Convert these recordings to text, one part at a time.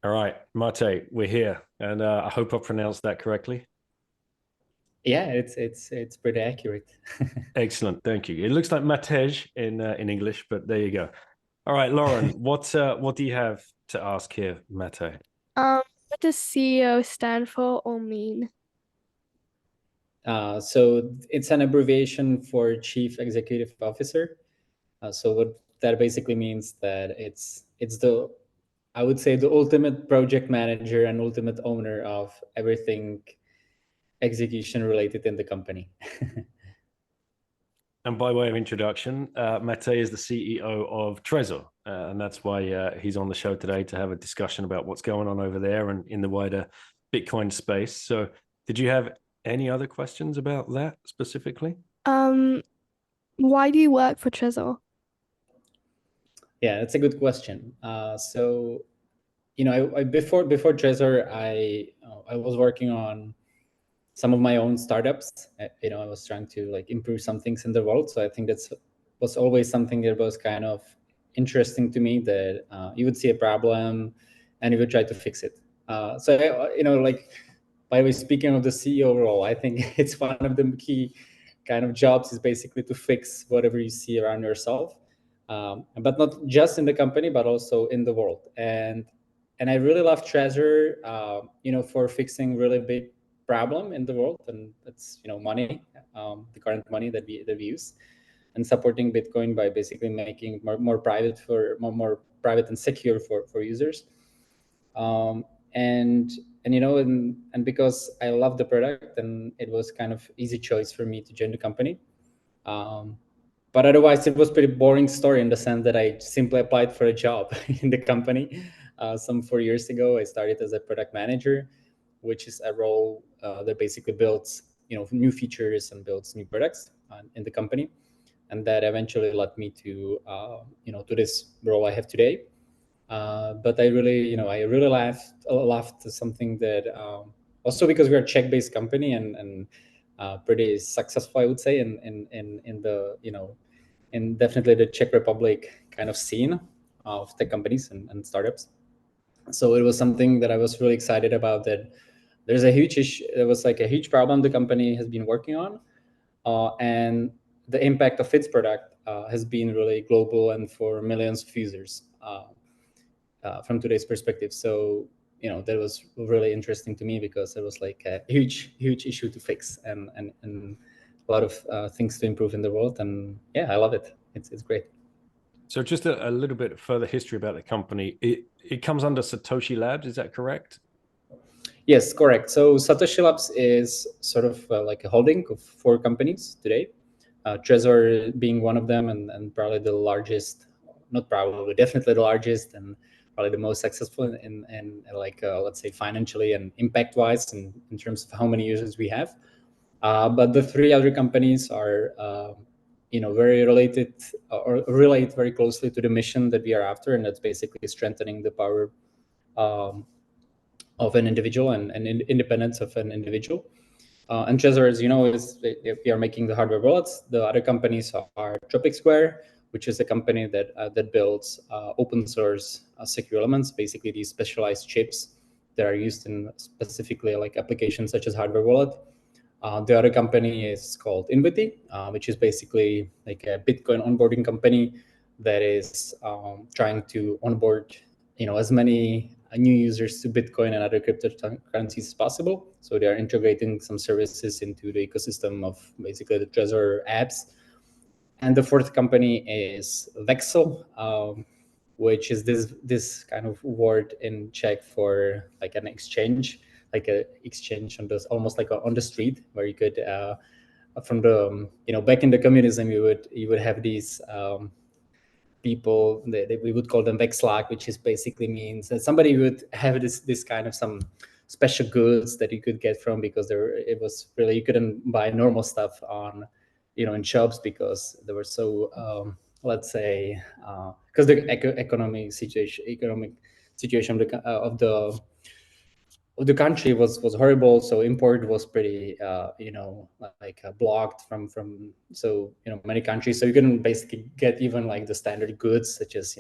All right, Mate, we're here, and I hope I pronounced that correctly. Yeah, it's pretty accurate. Excellent, thank you. It looks like Matej in English, but there you go. All right, Lauren, what do you have to ask here, Mate? What does CEO stand for or mean? So it's an abbreviation for Chief Executive Officer. So what that basically means that it's the, I would say, the ultimate project manager and ultimate owner of everything execution related in the company. And by way of introduction, Mate is the CEO of Trezor, and that's why he's on the show today to have a discussion about what's going on over there and in the wider Bitcoin space. So, did you have any other questions about that specifically? Why do you work for Trezor? Yeah, that's a good question. So, I before Trezor, I was working on some of my own startups. I was trying to like improve some things in the world. So I think that's was always something that was kind of interesting to me, that you would see a problem and you would try to fix it. Like, by the way, speaking of the CEO role, I think it's one of the key kind of jobs is basically to fix whatever you see around yourself, but not just in the company, but also in the world. And I really love Trezor, for fixing really big problem in the world, and that's money, the current money that we use, and supporting Bitcoin by basically making more private more private and secure for users. And because I love the product, and it was kind of easy choice for me to join the company. But otherwise, it was pretty boring story in the sense that I simply applied for a job in the company. Some 4 years ago, I started as a product manager, which is a role that basically builds new features and builds new products in the company, and that eventually led me to to this role I have today. But I really laughed something that also because we're a Czech-based company and pretty successful, I would say, in the in definitely the Czech Republic kind of scene of tech companies and startups. So it was something that I was really excited about, that there's a huge issue. There was like a huge problem the company has been working on, and the impact of its product has been really global and for millions of users from today's perspective. So that was really interesting to me, because it was like a huge issue to fix, and a lot of things to improve in the world. And yeah, I love it. It's great. So, just a little bit further history about the company. It comes under Satoshi Labs, is that correct? Yes, correct. So Satoshi Labs is sort of like a holding of 4 companies today, Trezor being one of them, and probably the largest, not probably, definitely the largest, and probably the most successful in like, let's say, financially and impact-wise in terms of how many users we have. But the 3 other companies are, very related, or relate very closely to the mission that we are after, and that's basically strengthening the power of an individual and independence of an individual. And Trezor, as you know, we are making the hardware wallets. The other companies are Tropic Square, which is a company that builds open source secure elements, basically these specialized chips that are used in specifically like applications such as hardware wallet. The other company is called Invity, which is basically like a Bitcoin onboarding company that is trying to onboard as many new users to Bitcoin and other cryptocurrencies as possible. So they are integrating some services into the ecosystem of basically the Trezor apps. And the 4th company is Vexel, which is this kind of word in Czech for like an exchange, like an exchange on this, almost like on the street, where you could from the back in the communism, you would have these people that we would call them Vexlák, which is basically means that somebody would have this kind of some special goods that you could get from, because it was really, you couldn't buy normal stuff on in shops, because they were so let's say because the economic situation of the country was horrible. So import was pretty like blocked from so many countries. So you couldn't basically get even like the standard goods, such as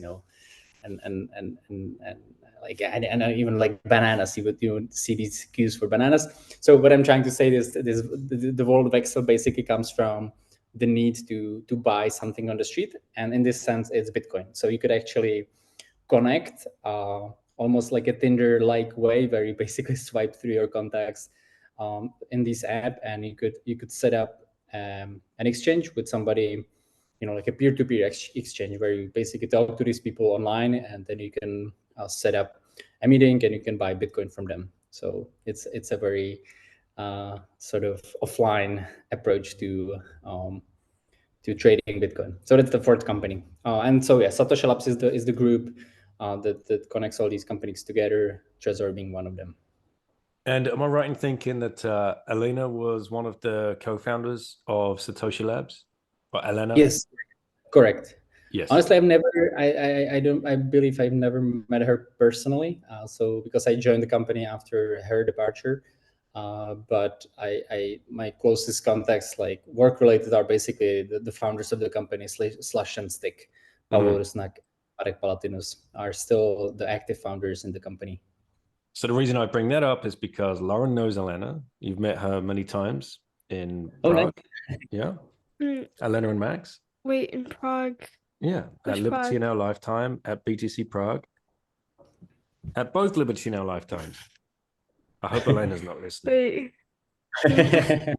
like and even like bananas. You would see these queues for bananas. So what I'm trying to say is the world of Excel basically comes from the need to buy something on the street, and in this sense, it's Bitcoin. So you could actually connect almost like a Tinder-like way, where you basically swipe through your contacts in this app, and you could set up an exchange with somebody, like a peer-to-peer exchange, where you basically talk to these people online, and then you can set up a meeting and you can buy Bitcoin from them. So it's a very sort of offline approach to trading Bitcoin. So that's the fourth company. And so yeah, Satoshi Labs is the group that connects all these companies together, Trezor being one of them. And am I right in thinking that Alena was one of the co-founders of Satoshi Labs? Or Alena? Yes, correct. Yes. Honestly, I believe I've never met her personally. So because I joined the company after her departure, but my closest contacts, like work related, are basically the founders of the company, Slash and Stick. Pavel Rusnak, Marek Palatinus are still the active founders in the company. So the reason I bring that up is because Lauren knows Alena. You've met her many times in Prague. Nice. Yeah. Alena and Max. Wait, in Prague? Yeah. At Liberty in Our Lifetime, at BTC Prague. At both Liberty in Our Lifetimes. I hope Alena's not listening. Wait.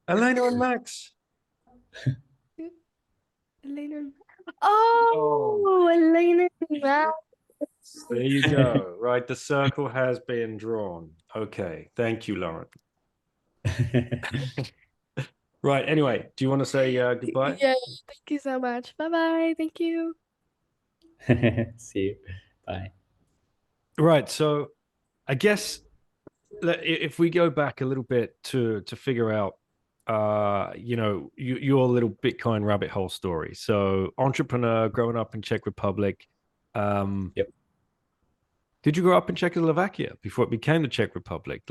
Alena and Max. Alena and Max. Oh, Alena and Max. There you go. Right. The circle has been drawn. Okay. Thank you, Lauren. Right. Anyway, do you want to say goodbye? Yeah. Thank you so much. Bye-bye. Thank you. See you. Bye. Right. So I guess if we go back a little bit to figure out, your little Bitcoin rabbit hole story. So entrepreneur growing up in Czech Republic. Yep. Did you grow up in Czechoslovakia before it became the Czech Republic?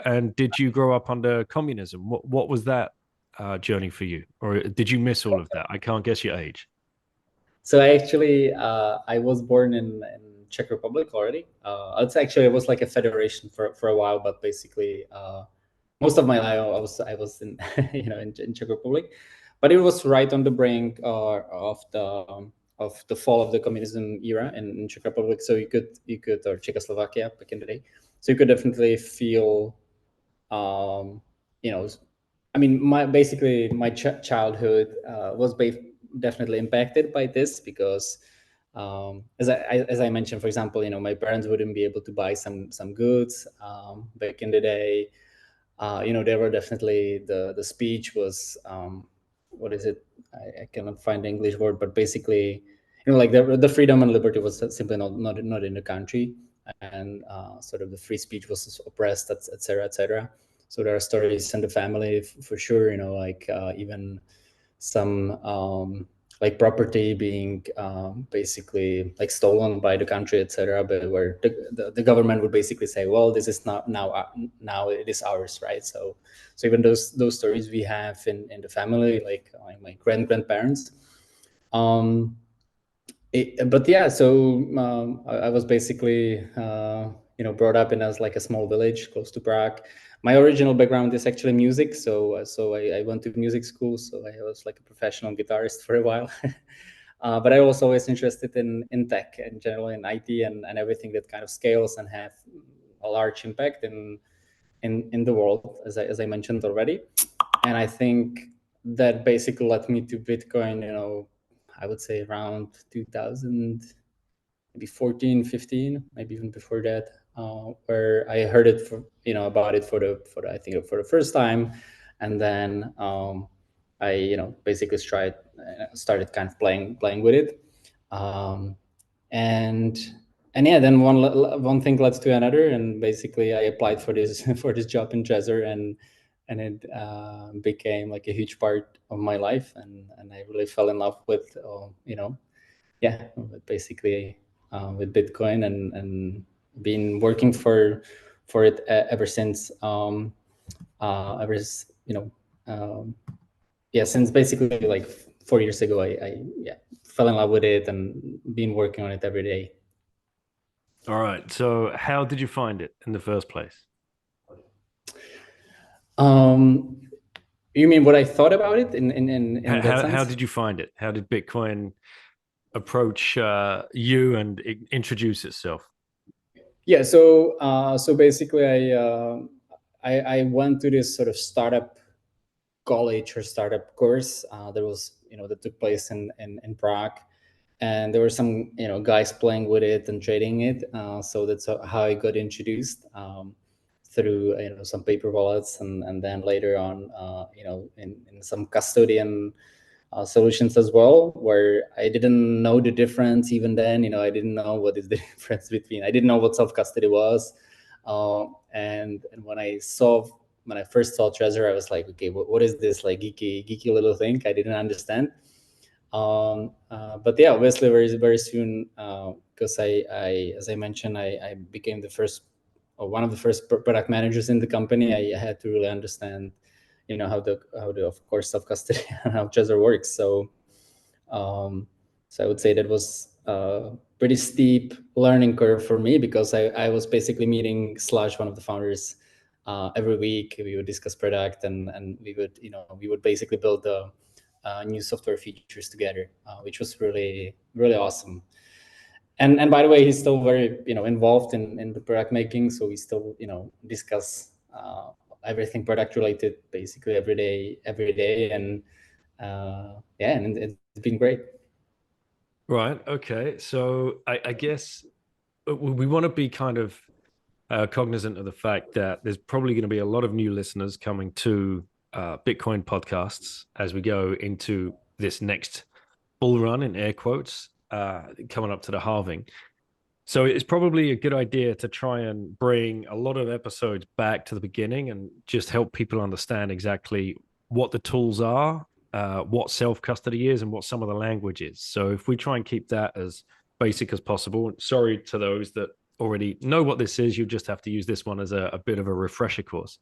And did you grow up under communism? What was that journey for you? Or did you miss all of that? I can't guess your age. So I was born in Czech Republic already. It was like a federation for a while, but basically most of my life I was in in Czech Republic, but it was right on the brink of the fall of the communism era in Czech Republic. So you could or Czechoslovakia back in the day. So you could definitely feel, I mean, my childhood was definitely impacted by this, because as I mentioned, for example, my parents wouldn't be able to buy some goods back in the day. There were definitely the speech was what is it? I cannot find the English word, but basically, like the freedom and liberty was simply not in the country, and sort of the free speech was oppressed, etc., etc. So there are stories in the family for sure, like even some like property being basically like stolen by the country, etc. But where the government would basically say, well, this is not now it is ours, right? So even those stories we have in the family, like my grandparents. But yeah, so I was basically brought up in as like a small village close to Prague. My original background is actually music, so I went to music school, so I was like a professional guitarist for a while. But I was always interested in tech and generally in IT and everything that kind of scales and have a large impact in the world, as I mentioned already. And I think that basically led me to Bitcoin, I would say around 2000, maybe 14, 15, maybe even before that, where I heard it about it for the first time, and then I basically started kind of playing with it, and yeah, then one thing led to another, and basically I applied for this for this job in Trezor, and it became like a huge part of my life, and I really fell in love with basically with Bitcoin, and been working for it ever since. Since basically like 4 years ago, I fell in love with it and been working on it every day. All right. So how did you find it in the first place? You mean what I thought about it in that How sense? did you find it? How did Bitcoin approach you and introduce itself? Yeah, so basically, I went to this sort of startup college or startup course that took place in Prague, and there were some guys playing with it and trading it. So that's how I got introduced through some paper wallets, and then later on in some custodian solutions as well, where I didn't know the difference even then. I didn't know what is the difference between. I didn't know what self-custody was, and when I first saw Trezor, I was like, okay, what is this like geeky little thing? I didn't understand. But yeah, obviously very soon, because I as I mentioned, I became the first or one of the first product managers in the company. I had to really understand how the of course self-custody and how Trezor works. So I would say that was a pretty steep learning curve for me, because I was basically meeting Slash, one of the founders, every week. We would discuss product, and we would basically build the new software features together, which was really really awesome. And by the way, he's still very involved in the product making, so we still discuss everything product related basically every day, and yeah, and it's been great. Right. Okay. So I guess we want to be kind of cognizant of the fact that there's probably going to be a lot of new listeners coming to Bitcoin podcasts as we go into this next bull run, in air quotes, coming up to the halving. So it's probably a good idea to try and bring a lot of episodes back to the beginning and just help people understand exactly what the tools are, what self-custody is, and what some of the language is. So if we try and keep that as basic as possible, sorry to those that already know what this is, you just have to use this one as a bit of a refresher course.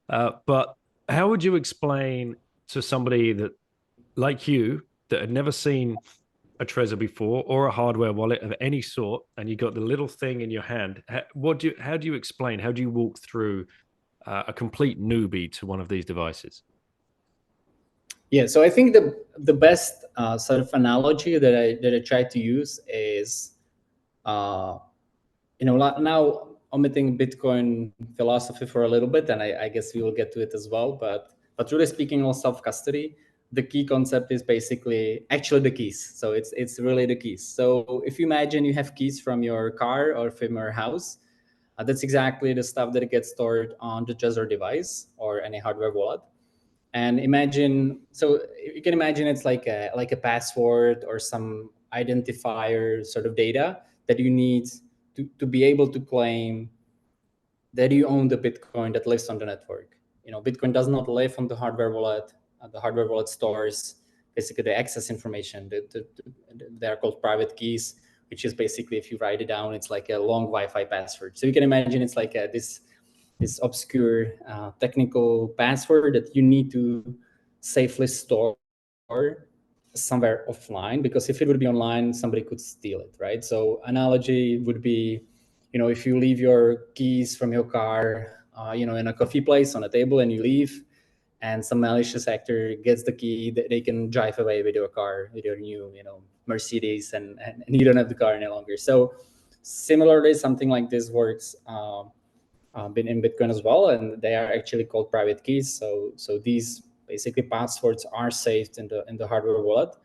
But how would you explain to somebody that, like you, that had never seen a Trezor before or a hardware wallet of any sort, and you got the little thing in your hand, how do you explain, how do you walk through a complete newbie to one of these devices? Yeah, so I think the best sort of analogy that I try to use is uh, now omitting Bitcoin philosophy for a little bit, and I guess we will get to it as well. But really speaking on self-custody, the key concept is basically actually the keys. So it's really the keys. So if you imagine you have keys from your car or from your house, that's exactly the stuff that gets stored on the Trezor device or any hardware wallet. And imagine, so you can imagine it's like a password or some identifier sort of data that you need to be able to claim that you own the Bitcoin that lives on the network. Bitcoin does not live on the hardware wallet. The hardware wallet stores basically the access information. They are called private keys, which is basically, if you write it down, it's like a long Wi-Fi password. So you can imagine it's like this obscure technical password that you need to safely store somewhere offline, because if it would be online, somebody could steal it, right? So analogy would be, if you leave your keys from your car, in a coffee place on a table, and you leave, and some malicious actor gets the key, they can drive away with your car, with your new, Mercedes, and you don't have the car any longer. So similarly, something like this works been in Bitcoin as well, and they are actually called private keys. So these basically passwords are saved in the hardware wallet,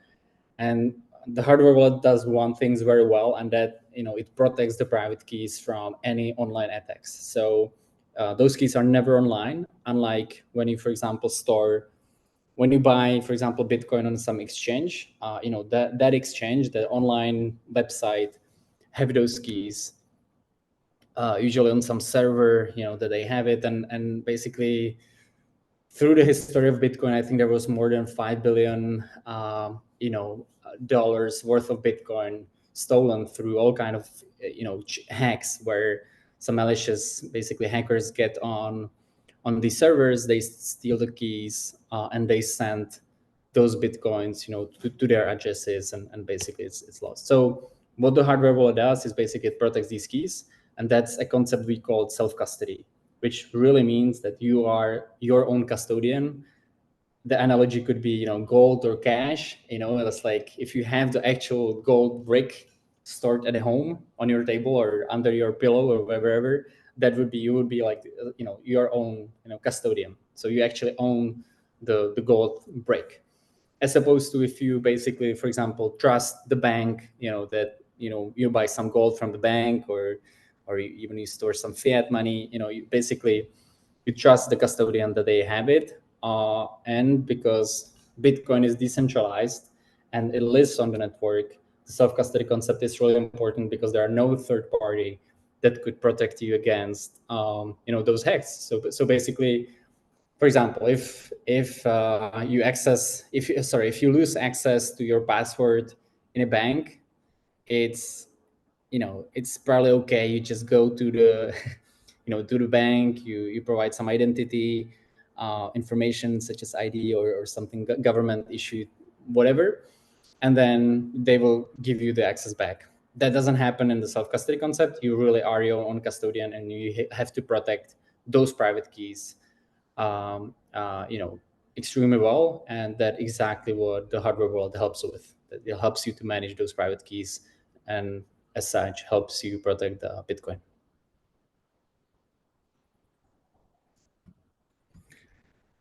and the hardware wallet does one thing very well, and that it protects the private keys from any online attacks. So those keys are never online, unlike when you, for example, when you buy, for example, Bitcoin on some exchange. That exchange, the online website, have those keys usually on some server, that they have it, and basically through the history of Bitcoin, I think there was more than $5 billion, dollars worth of Bitcoin stolen through all kind of, hacks, where some malicious, basically hackers get on these servers, they steal the keys, and they send those Bitcoins, to their addresses, and basically it's lost. So What the hardware wallet does is basically it protects these keys, and that's a concept we call self-custody, which really means that you are your own custodian. The analogy could be, gold or cash. It's like if you have the actual gold brick stored at home on your table or under your pillow or wherever, that would be, you would be like, your own, custodian. So you actually own the gold brick, as opposed to if you basically, for example, trust the bank, that, you buy some gold from the bank, or even you store some fiat money, you basically, you trust the custodian that they have it. And because Bitcoin is decentralized and it lives on the network, the self-custody concept is really important because there are no third party that could protect you against, those hacks. So basically, for example, if you lose access to your password in a bank, it's it's probably okay. You just go to the to the bank. You provide some identity information such as ID or something government issued, whatever, and then they will give you the access back. That doesn't happen in the self-custody concept. You really are your own custodian, and you have to protect those private keys extremely well. And that's exactly what the hardware world helps with. It helps you to manage those private keys, and as such helps you protect the Bitcoin.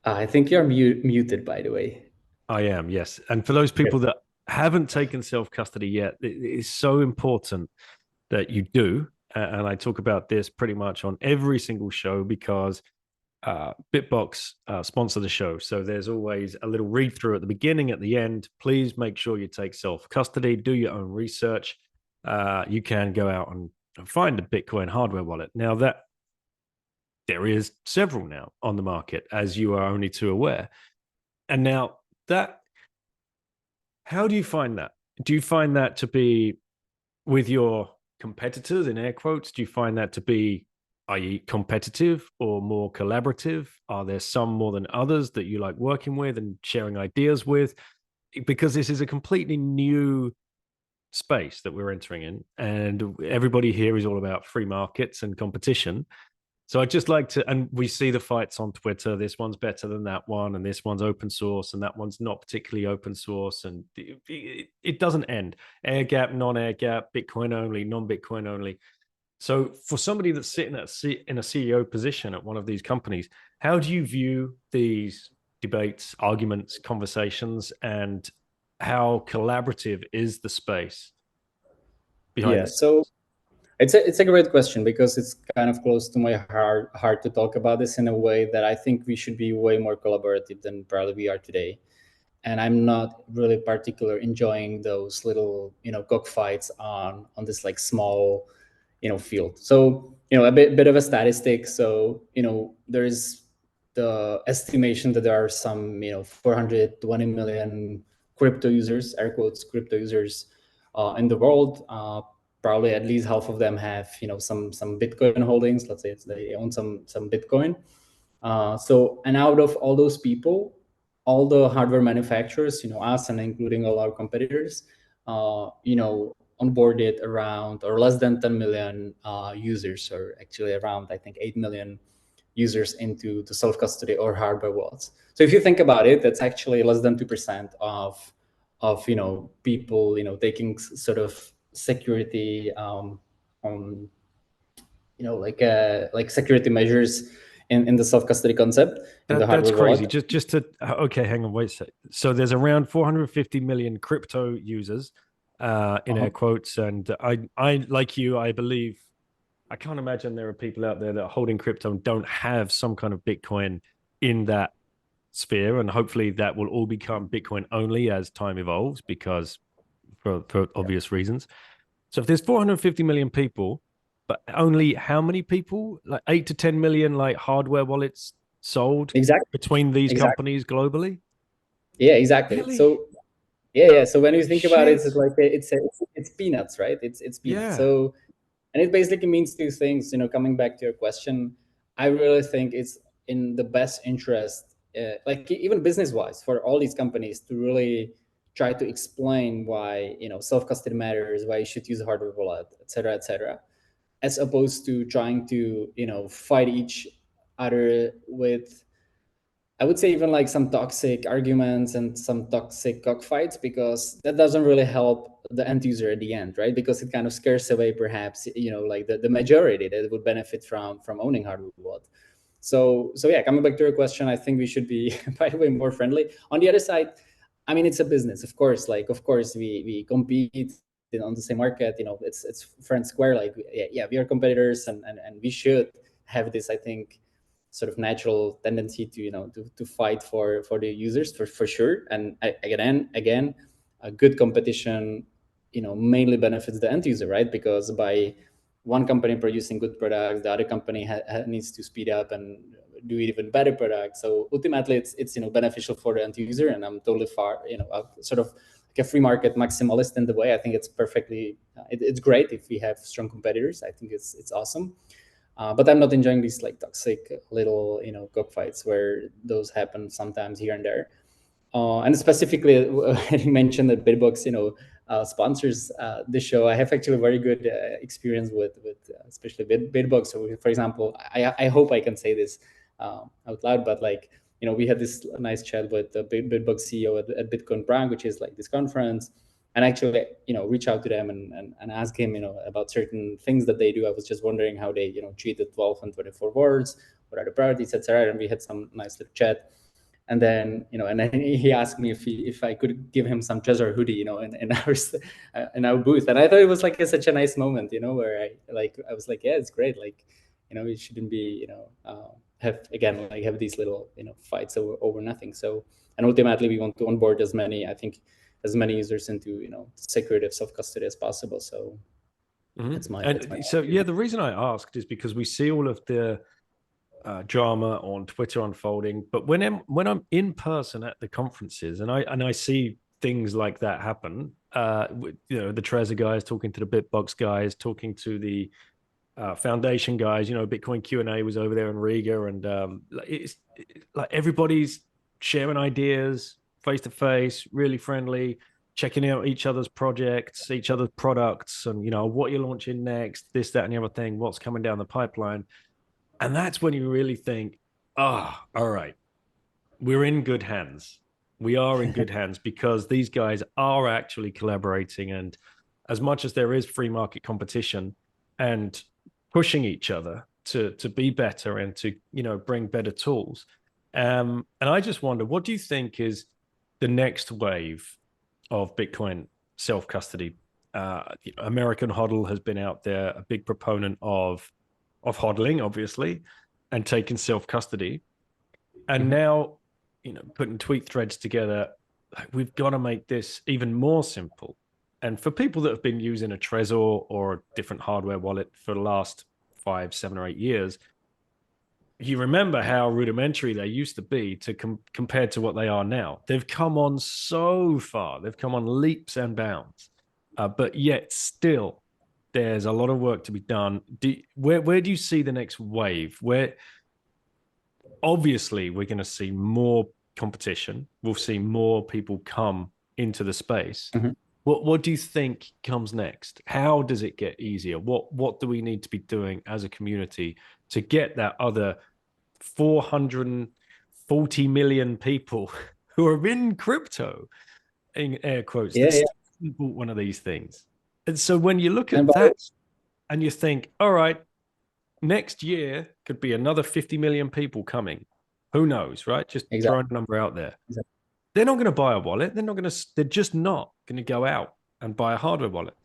I think you're muted, by the way. I am, yes. And for those people that haven't taken self-custody yet, it is so important that you do. And I talk about this pretty much on every single show because Bitbox sponsor the show. So there's always a little read through at the beginning, at the end. Please make sure you take self-custody, do your own research. You can go out and find a Bitcoin hardware wallet. Now that there is several now on the market, as you are only too aware. And now that, how do you find that? Do you find that to be with your competitors, in air quotes? Do you find that to be, are you competitive or more collaborative? Are there some more than others that you like working with and sharing ideas with? Because this is a completely new space that we're entering in, and everybody here is all about free markets and competition. So I'd just like to, and we see the fights on Twitter. This one's better than that one, and this one's open source, and that one's not particularly open source, and it doesn't end. Air gap, non-air gap, Bitcoin only, non-Bitcoin only. So for somebody that's sitting in a CEO position at one of these companies, how do you view these debates, arguments, conversations, and how collaborative is the space behind this? So it's a great question, because it's kind of close to my heart to talk about this in a way that I think we should be way more collaborative than probably we are today. And I'm not really particular enjoying those little cockfights on this like small field. So a bit of a statistic. So there is the estimation that there are some 420 million crypto users, air quotes, crypto users in the world. Probably at least half of them have some Bitcoin holdings. Let's say they own some Bitcoin. And out of all those people, all the hardware manufacturers, us and including all our competitors, onboarded around or less than 10 million users, or actually around, I think, 8 million users into the self-custody or hardware wallets. So if you think about it, that's actually less than 2% of people taking sort of security like security measures in the self-custody concept. That's crazy. Wallet. Just to okay, hang on, wait a sec. So there's around 450 million crypto users, in air quotes, and I like you, I believe. I can't imagine there are people out there that are holding crypto and don't have some kind of Bitcoin in that sphere, and hopefully that will all become Bitcoin only as time evolves, because for obvious reasons. So if there's 450 million people, but only how many people, like 8 to 10 million, like hardware wallets sold between these companies globally? Yeah, exactly. Really? So yeah. So when you think about it, it's like it's peanuts, right? It's peanuts. Yeah. So, and it basically means two things. Coming back to your question, I really think it's in the best interest, like even business-wise, for all these companies to really try to explain why, you know, self-custody matters, why you should use a hardware wallet, et cetera, as opposed to trying to, you know, fight each other with, I would say, even like some toxic arguments and some toxic cockfights, because that doesn't really help the end user at the end, right? Because it kind of scares away perhaps, you know, like the majority that would benefit from owning hardware wallet. So yeah, coming back to your question, I think we should be, by the way, more friendly. On the other side, I mean, it's a business, of course. Like, of course, we compete on the same market. You know, it's fair and square. Like, yeah, we are competitors, and we should have this, I think, sort of natural tendency to, you know, to fight for the users for sure. And again, a good competition, you know, mainly benefits the end user, right? Because by one company producing good products, the other company needs to speed up and do even better products. So ultimately, it's you know, beneficial for the end user. And I'm totally you know, sort of like a free market maximalist in the way. I think it's perfectly, it's great if we have strong competitors. I think it's awesome. But I'm not enjoying these like toxic little, you know, cockfights where those happen sometimes here and there. And specifically, you mentioned that Bitbox, you know, sponsors the show. I have actually very good experience with especially Bitbox. So, for example, I hope I can say this out loud, but like, you know, we had this nice chat with the Bitbox CEO at Bitcoin Prague, which is like this conference, and actually, you know, reach out to them and ask him, you know, about certain things that they do. I was just wondering how they, you know, treat the 12 and 24 words, what are the priorities, etc. And we had some nice little chat. And then, you know, and then he asked me if I could give him some Trezor hoodie, you know, in our booth. And I thought it was like such a nice moment, you know, where I was like, yeah, it's great. Like, you know, it shouldn't be, you know, have these little, you know, fights over nothing. So, and ultimately we want to onboard as many users into, you know, security of self-custody as possible. So that's my yeah, the reason I asked is because we see all of the drama on Twitter unfolding, but when I'm in person at the conferences and I see things like that happen, you know, the Trezor guys talking to the Bitbox guys, talking to the foundation guys, you know, Bitcoin Q&A was over there in Riga, and it's like everybody's sharing ideas face to face, really friendly, checking out each other's projects, each other's products, and, you know, what you're launching next, this, that, and the other thing, what's coming down the pipeline. And that's when you really think, all right, we're in good hands. We are in good hands, because these guys are actually collaborating. And as much as there is free market competition and pushing each other to be better and to, you know, bring better tools. And I just wonder, what do you think is the next wave of Bitcoin self-custody? American HODL has been out there, a big proponent of hodling, obviously, and taking self-custody. And now, you know, putting tweet threads together, like, we've got to make this even more simple. And for people that have been using a Trezor or a different hardware wallet for the last 5, 7, or 8 years, you remember how rudimentary they used to be to compared to what they are now. They've come on so far. They've come on leaps and bounds. But yet still, there's a lot of work to be done. Where do you see the next wave? Where obviously we're going to see more competition. We'll see more people come into the space. What do you think comes next? How does it get easier? What do we need to be doing as a community to get that other 440 million people who are in crypto, in air quotes, one of these things? And so when you look at that and you think, all right, next year could be another 50 million people coming. Who knows, right? Just throwing a number out there. They're not going to buy a wallet. They're just not going to go out and buy a hardware wallet.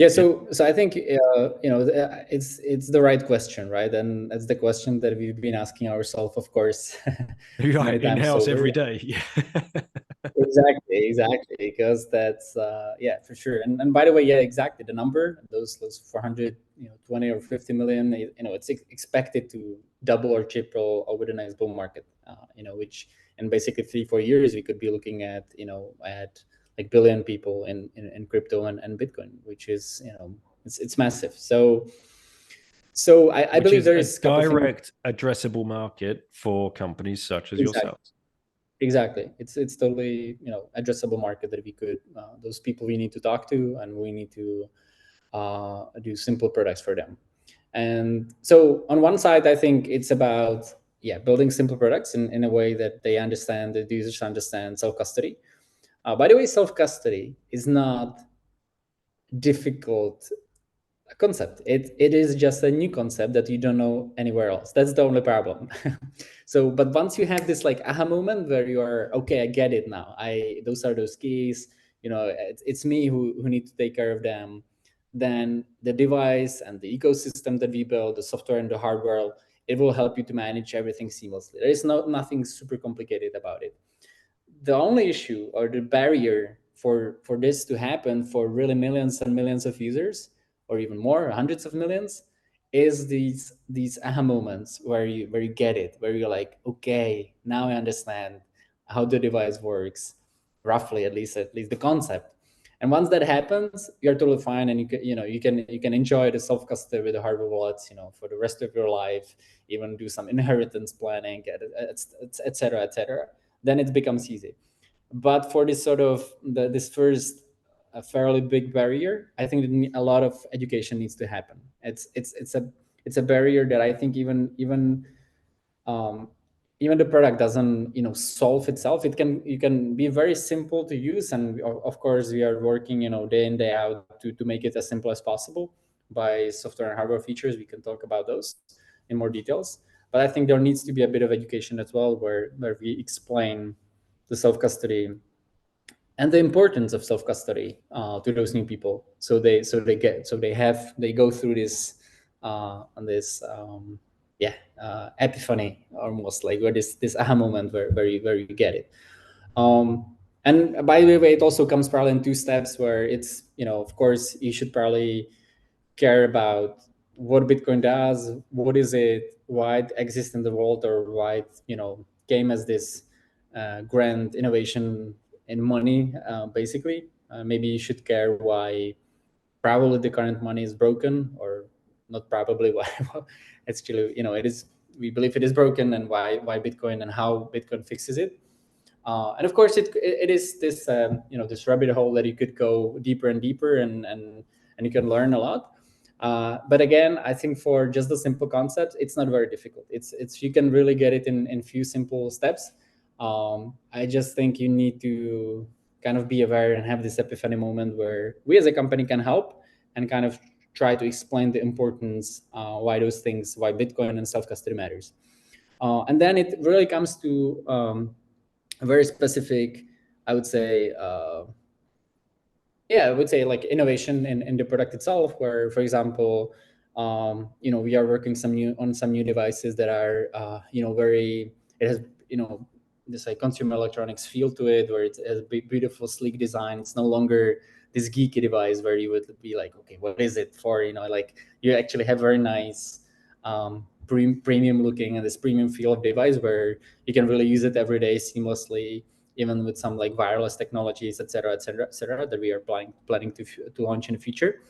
So I think you know, it's the right question, right? And that's the question that we've been asking ourselves, of course, right, in-house every day. Exactly, because that's for sure. And by the way, exactly, the number, those 420 or 50 million, you know, it's expected to double or triple over the next bull market, you know, which in basically 3-4 years we could be looking at, you know, at like billion people in crypto and Bitcoin, which is, you know, it's massive. So I believe there is a direct addressable market for companies such as yourselves. Exactly. It's totally, addressable market that we could, those people we need to talk to, and we need to do simple products for them. And so on one side, I think it's about, building simple products in a way that they understand, that the users understand self-custody. By the way, self-custody is not difficult concept. It is just a new concept that you don't know anywhere else. That's the only problem. So, but once you have this like aha moment where you are, okay, I get it now. Those are those keys. It's me who need to take care of them. Then the device and the ecosystem that we build, the software and the hardware, it will help you to manage everything seamlessly. There is nothing super complicated about it. The only issue or the barrier for this to happen for really millions and millions of users, or even more, hundreds of millions, is these aha moments where you get it, where you're like, okay, now I understand how the device works, roughly, at least the concept. And once that happens, you're totally fine, and you can enjoy the self-custody with the hardware wallets, for the rest of your life, even do some inheritance planning, et cetera, et cetera. Then it becomes easy. But for this sort of this first a fairly big barrier, I think that a lot of education needs to happen. It's a barrier that I think even the product doesn't solve itself. You can be very simple to use, and of course we are working day in day out to make it as simple as possible by software and hardware features. We can talk about those in more details, but I think there needs to be a bit of education as well, where we explain the self-custody and the importance of self-custody to those new people, so they go through this epiphany, almost like where this aha moment where you get it. And by the way, it also comes probably in two steps, where it's of course you should probably care about what Bitcoin does, what is it, why it exists in the world, or why it came as this grand innovation in money, basically. Maybe you should care why probably the current money is broken, or not probably, why actually it is, we believe it is broken, and why Bitcoin and how Bitcoin fixes it. And of course it is this this rabbit hole that you could go deeper and deeper, and you can learn a lot. But again, I think for just the simple concepts, it's not very difficult. It's you can really get it in few simple steps. I just think you need to kind of be aware and have this epiphany moment where we as a company can help and kind of try to explain the importance, why those things, why Bitcoin and self-custody matters. And then it really comes to a very specific, I would say, like innovation in the product itself, where, for example, we are working on some new devices that are, very, it has, this like consumer electronics feel to it, where it has a beautiful, sleek design. It's no longer this geeky device where you would be like, okay, what is it for? Like you actually have very nice, premium looking and this premium feel of device where you can really use it every day seamlessly, even with some like wireless technologies, et cetera, that we are planning to launch in the future.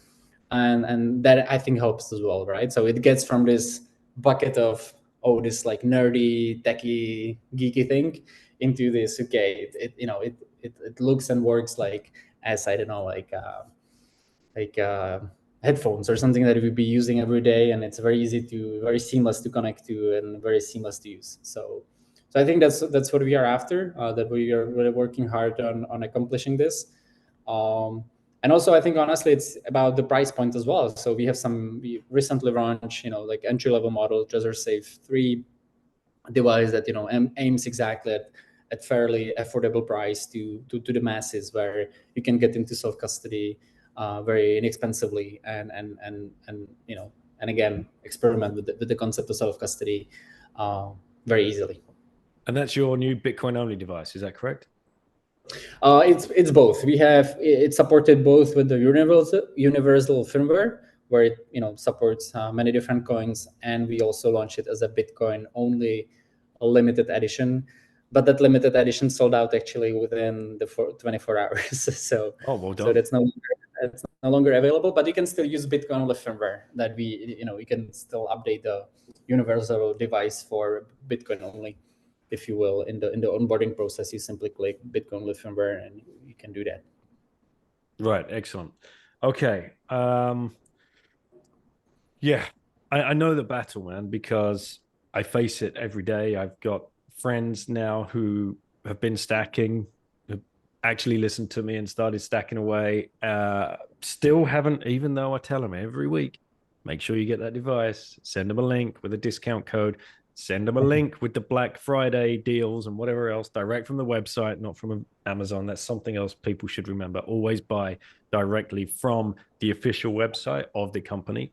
And that I think helps as well, right? So it gets from this bucket of, this like nerdy, techie, geeky thing into this, okay, it looks and works like, as I don't know, like headphones or something that we'd be using every day, and it's very seamless to connect to and very seamless to use. So I think that's what we are after, that we are really working hard on accomplishing this. And also, I think honestly, it's about the price point as well. So we recently launched, like entry-level model, Treaser Safe 3 device that aims exactly at fairly affordable price to the masses, where you can get into self-custody very inexpensively, and again experiment with the concept of self-custody very easily. And that's your new Bitcoin only device, is that correct? It's both. It's supported both with the universal firmware, where it supports many different coins, and we also launched it as a Bitcoin only limited edition. But that limited edition sold out actually within the 24 hours. So well done. So that's no longer available, but you can still use Bitcoin only firmware. That we can still update the universal device for Bitcoin only if you will, in the onboarding process. You simply click Bitcoin live firmware and you can do that. Right. Excellent. Okay. Yeah, I know the battle, man, because I face it every day. I've got friends now who have been stacking, who actually listened to me and started stacking away. Still haven't, even though I tell them every week, make sure you get that device, send them a link with a discount code, send them a link with the Black Friday deals and whatever else direct from the website, not from Amazon. That's something else people should remember. Always buy directly from the official website of the company.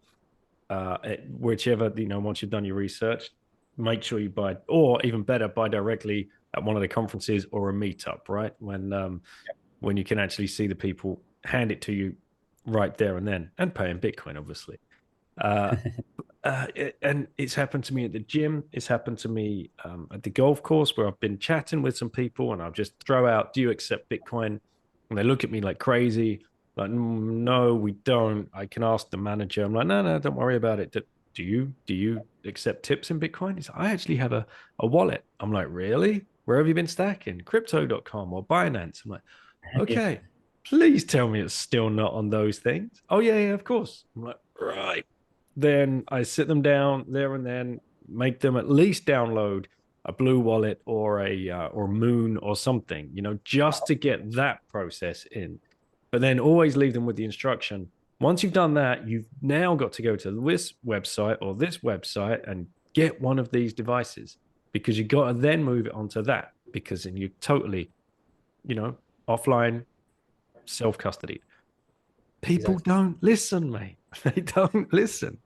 Whichever, once you've done your research, make sure you buy, or even better, buy directly at one of the conferences or a meetup, right? When you can actually see the people hand it to you right there and then, and pay in Bitcoin, obviously. And it's happened to me at the gym. It's happened to me at the golf course where I've been chatting with some people and I'll just throw out, do you accept Bitcoin? And they look at me like crazy. Like, no, we don't. I can ask the manager. I'm like, no, don't worry about it. Do you accept tips in Bitcoin? He's like, I actually have a wallet. I'm like, really? Where have you been stacking? Crypto.com or Binance? I'm like, okay, please tell me it's still not on those things. Oh, yeah, of course. I'm like, right. Then I sit them down there and then make them at least download a Blue Wallet or a or Moon or something, just to get that process in. But then always leave them with the instruction. Once you've done that, you've now got to go to this website or this website and get one of these devices, because you've got to then move it onto that, because then you're totally, offline, self-custody. People don't listen, mate. They don't listen.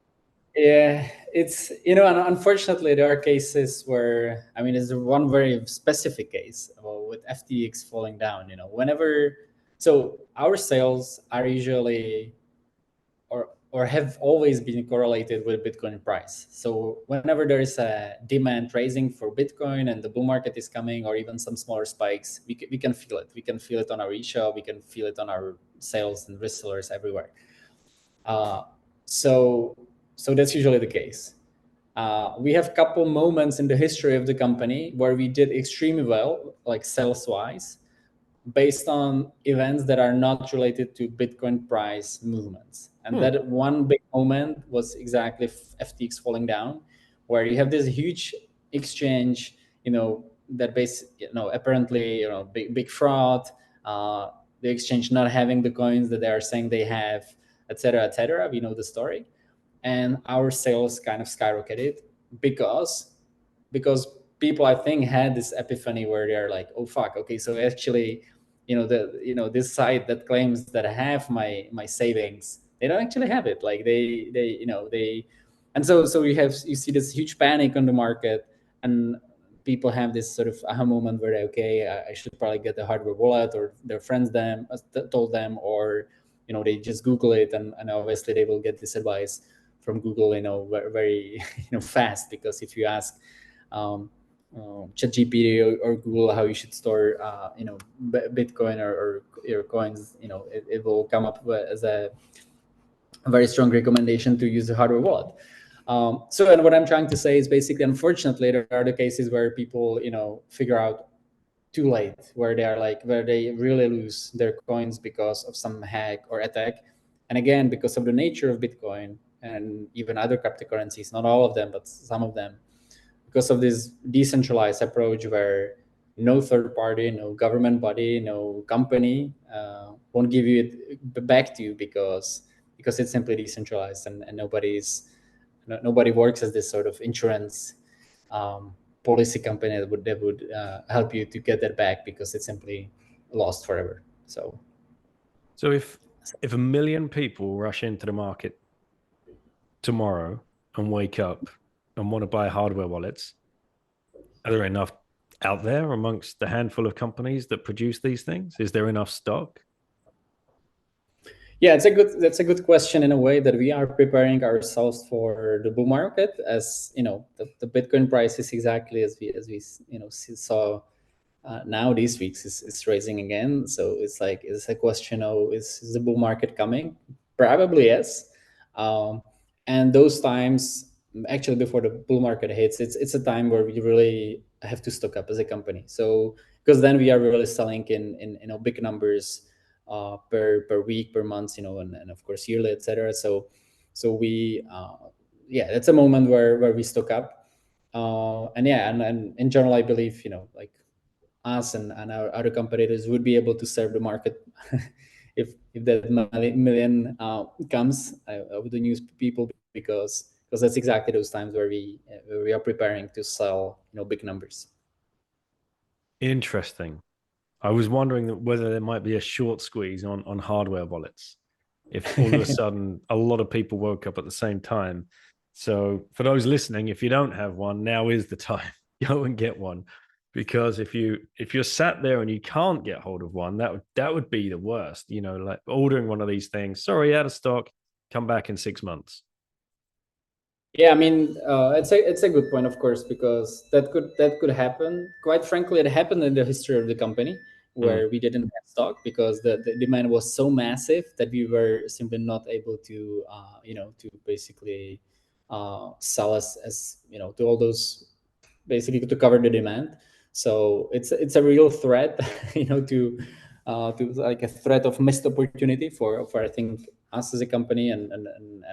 Yeah, it's, and unfortunately there are cases where, it's one very specific case with FTX falling down, so our sales are usually or have always been correlated with Bitcoin price. So whenever there is a demand raising for Bitcoin and the bull market is coming, or even some smaller spikes, we can feel it. We can feel it on our e-shop, we can feel it on our sales and resellers everywhere. So that's usually the case. We have a couple moments in the history of the company where we did extremely well, like sales-wise, based on events that are not related to Bitcoin price movements. And that one big moment was exactly FTX falling down, where you have this huge exchange, that apparently, big fraud, the exchange not having the coins that they are saying they have, et cetera. We know the story. And our sales kind of skyrocketed because people, I think, had this epiphany where they're like, oh fuck, okay, so actually, this site that claims that I have my savings, they don't actually have it. Like and so you see this huge panic on the market, and people have this sort of aha moment where I should probably get the hardware wallet, or their friends told them, or they just Google it, and obviously they will get this advice from Google, very fast, because if you ask ChatGPT or Google how you should store Bitcoin or your coins, it will come up as a very strong recommendation to use the hardware wallet. And what I'm trying to say is, basically, unfortunately, there are the cases where people figure out too late, where they really lose their coins because of some hack or attack. And again, because of the nature of Bitcoin and even other cryptocurrencies, not all of them, but some of them, because of this decentralized approach where no third party, no government body, no company won't give you it back to you, because it's simply decentralized, and nobody works as this sort of insurance policy company that would help you to get that back, because it's simply lost forever. So if 1 million people rush into the market tomorrow and wake up and want to buy hardware wallets, are there enough out there amongst the handful of companies that produce these things? Is there enough stock? Yeah, that's a good question, in a way that we are preparing ourselves for the bull market. As the Bitcoin price is exactly as we saw now these weeks is raising again. So it's a question of, is the bull market coming? Probably yes. And those times, actually, before the bull market hits, it's a time where we really have to stock up as a company. So because then we are really selling in big numbers per week, per month, and of course yearly, etc. So we that's a moment where we stock up, and in general I believe like us and our other competitors would be able to serve the market if that million comes with the news people, because that's exactly those times where we are preparing to sell big numbers. Interesting. I was wondering whether there might be a short squeeze on hardware wallets if all of a sudden a lot of people woke up at the same time. So for those listening, if you don't have one, now is the time. Go and get one, because if you're sat there and you can't get hold of one, that would be the worst. Like ordering one of these things. Sorry, out of stock. Come back in 6 months. Yeah, I mean, it's a good point, of course, because that could happen. Quite frankly, it happened in the history of the company where we didn't have stock because the demand was so massive that we were simply not able to, to basically sell as to all those, basically to cover the demand. So it's a real threat, to like a threat of missed opportunity for I think us as a company and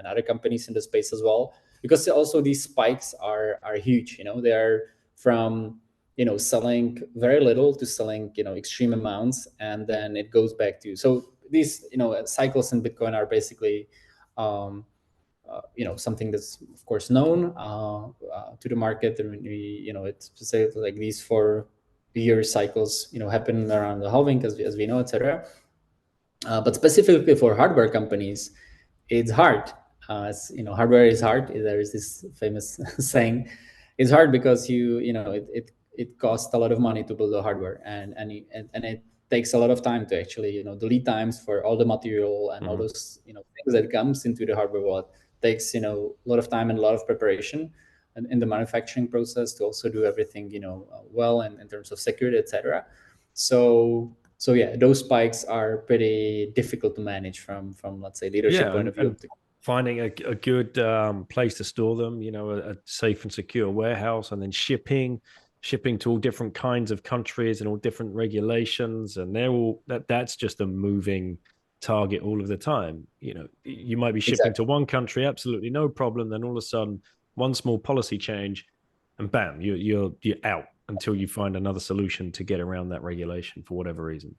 other companies in the space as well, because also these spikes are huge. They are from selling very little to selling extreme amounts, and then it goes back to, so these cycles in Bitcoin are basically something that's of course known to the market. And it's say like these 4-year cycles happen around the halving, as we know, etc. But specifically for hardware companies, it's hard. Hardware is hard. There is this famous saying, it's hard because it costs a lot of money to build the hardware, and it takes a lot of time to actually, the lead times for all the material and all those things that comes into the hardware wallet takes a lot of time and a lot of preparation and in the manufacturing process to also do everything well, and in terms of security, etc. So yeah, those spikes are pretty difficult to manage from let's say leadership point of view. And finding a good place to store them, a safe and secure warehouse, and then shipping to all different kinds of countries and all different regulations, and that's just a moving target all of the time. You might be shipping to one country, absolutely no problem, then all of a sudden one small policy change and bam, you're out until you find another solution to get around that regulation for whatever reason.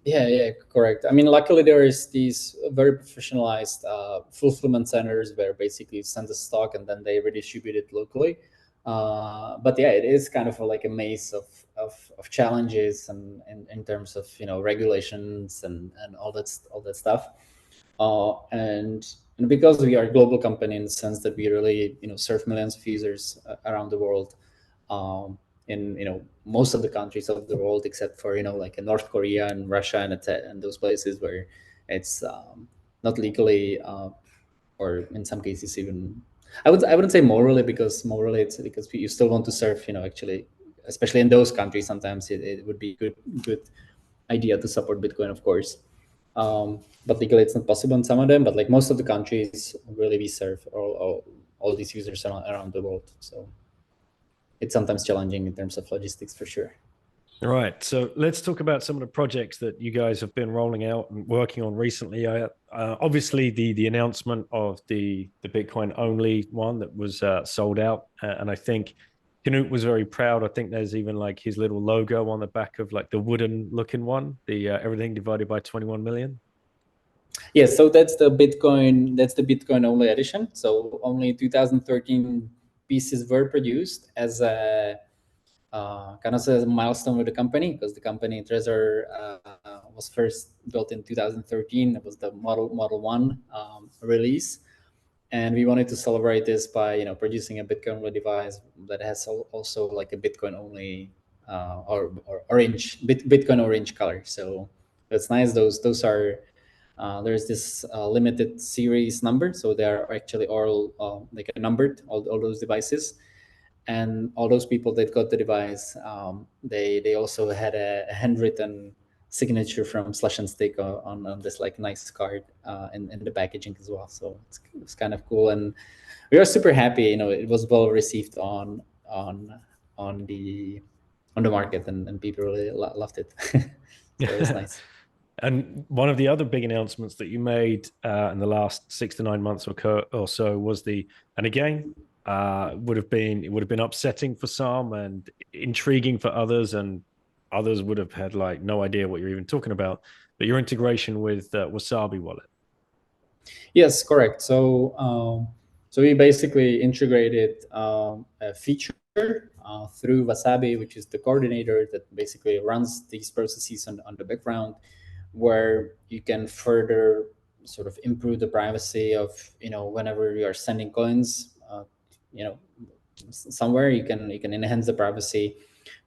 Yeah, correct. I mean, luckily there is these very professionalized fulfillment centers where basically you send the stock and then they redistribute it locally. But yeah, it is kind of like a maze of challenges and in terms of regulations and all that stuff. And because we are a global company in the sense that we really serve millions of users around the world. In most of the countries of the world, except for like in North Korea and Russia and those places where it's not legally or in some cases even I wouldn't say morally, because morally it's because you still want to serve actually, especially in those countries sometimes it would be good idea to support Bitcoin, of course, but legally it's not possible in some of them. But like most of the countries, really we serve all these users around the world. So it's sometimes challenging in terms of logistics for sure. All right, so let's talk about some of the projects that you guys have been rolling out and working on recently. Obviously, the announcement of the Bitcoin only one that was sold out, and I think Knut was very proud. I think there's even like his little logo on the back of like the wooden looking one, the everything divided by 21 million. Yeah, so that's the Bitcoin only edition. So only 2013 pieces were produced as a kind of a milestone with the company, because the company Trezor was first built in 2013. It was the Model 1 release, and we wanted to celebrate this by producing a Bitcoin only device that has also like a Bitcoin only or orange Bitcoin orange color. So that's nice. Those are there's this limited series number, so they are actually all like numbered, all those devices. And all those people that got the device, they also had a handwritten signature from Slash and Stick on this like nice card in the packaging as well. So it's kind of cool, and we are super happy. It was well received on on the market, and people really loved it. So it was nice. And one of the other big announcements that you made in the last 6 to 9 months or so was and again, it would have been upsetting for some and intriguing for others, and others would have had like no idea what you're even talking about. But your integration with Wasabi wallet. Yes, correct. So we basically integrated a feature through Wasabi, which is the coordinator that basically runs these processes on the background, where you can further sort of improve the privacy of, whenever you are sending coins, somewhere you can enhance the privacy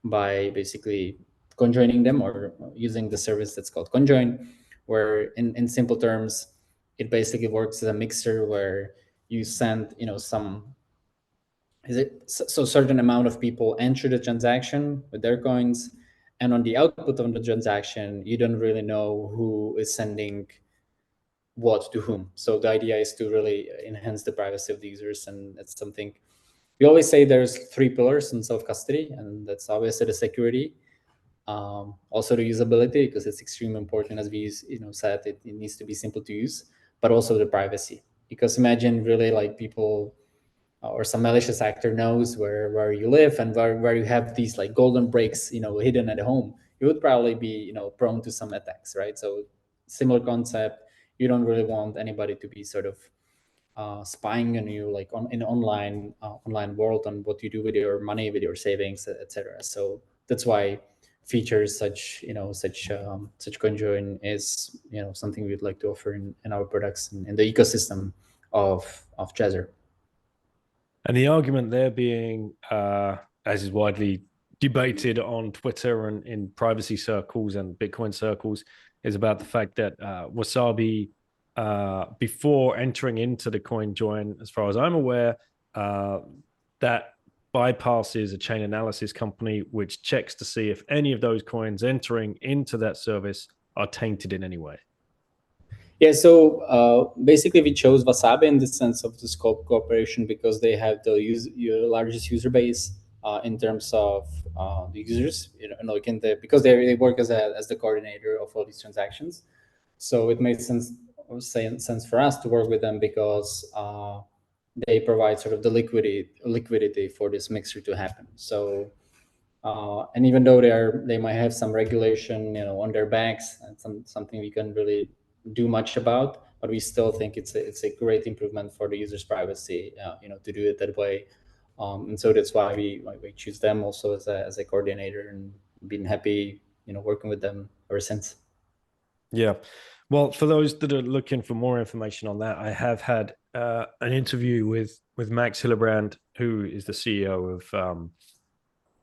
by basically conjoining them or using the service that's called conjoin, where in simple terms, it basically works as a mixer where you send, so certain amount of people enter the transaction with their coins, and on the output of the transaction, you don't really know who is sending what to whom. So the idea is to really enhance the privacy of the users, and that's something we always say. There's 3 pillars in self-custody, and that's obviously the security, also the usability, because it's extremely important, as we said, it needs to be simple to use, but also the privacy, because imagine really like people or some malicious actor knows where you live and where you have these like golden breaks hidden at home. You would probably be prone to some attacks, right? So similar concept. You don't really want anybody to be sort of spying on you, like in online world, on what you do with your money, with your savings, etc. So that's why features such conjoin is something we'd like to offer in our products and in the ecosystem of Trezor. And the argument there being, as is widely debated on Twitter and in privacy circles and Bitcoin circles, is about the fact that Wasabi, before entering into the coin join, as far as I'm aware, that bypasses a chain analysis company which checks to see if any of those coins entering into that service are tainted in any way. Yeah, so basically we chose Wasabi in the sense of the scope cooperation because they have the largest user base in terms of the users, because they work as the coordinator of all these transactions. So it made sense for us to work with them because they provide sort of the liquidity for this mixer to happen. So and even though they might have some regulation on their backs and something we can really do much about, but we still think it's a great improvement for the user's privacy to do it that way, and so that's why we choose them also as a coordinator, and been happy working with them ever since. Yeah, well, for those that are looking for more information on that, I have had an interview with Max Hillebrand, who is the CEO of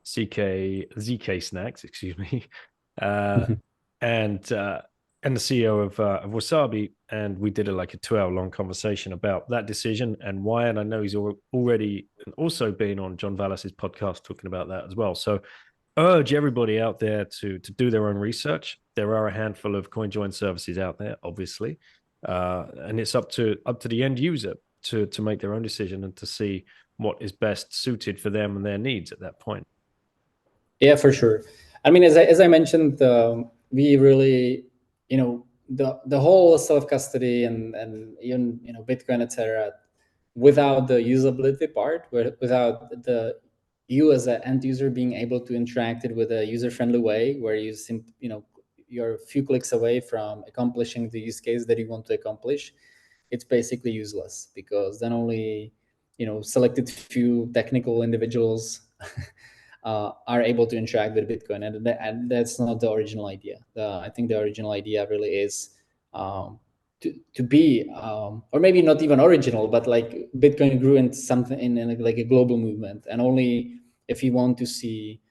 ZK Snacks, excuse me, and the CEO of Wasabi, and we did a 2-hour long conversation about that decision and why. And I know he's already also been on John Vallis's podcast talking about that as well. So urge everybody out there to do their own research. There are a handful of CoinJoin services out there, obviously, and it's up to the end user to make their own decision and to see what is best suited for them and their needs at that point. Yeah, for sure. I mean, as I mentioned, we really, the whole self-custody and even Bitcoin, etc., without the usability part, without you as an end user being able to interact it with a user-friendly way, where you're a few clicks away from accomplishing the use case that you want to accomplish, it's basically useless, because then only selected few technical individuals are able to interact with Bitcoin, and that's not the original idea. I think the original idea really is to be, or maybe not even original, but like Bitcoin grew into something in like a global movement, and only if you want to see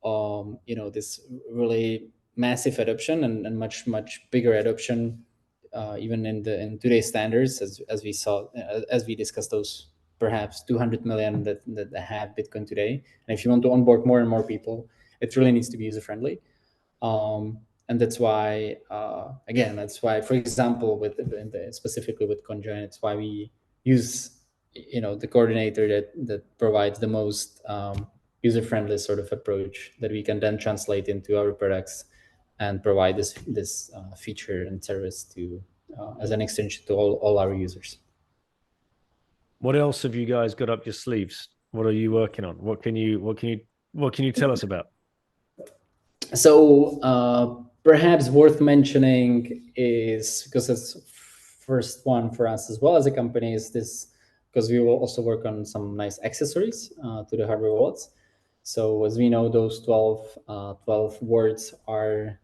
this really massive adoption and much bigger adoption, even in today's standards, as we saw, as we discussed, those perhaps 200 million that have Bitcoin today. And if you want to onboard more and more people, it really needs to be user friendly. And that's why, again, for example, specifically with Conjoin, it's why we use the coordinator that provides the most user-friendly sort of approach that we can then translate into our products and provide this feature and service to as an extension to all our users. What else have you guys got up your sleeves? What are you working on? What can you tell us about? So perhaps worth mentioning is, because it's first one for us as well as a company, is this, because we will also work on some nice accessories to the hardware wallets. So as we know, those 12 words are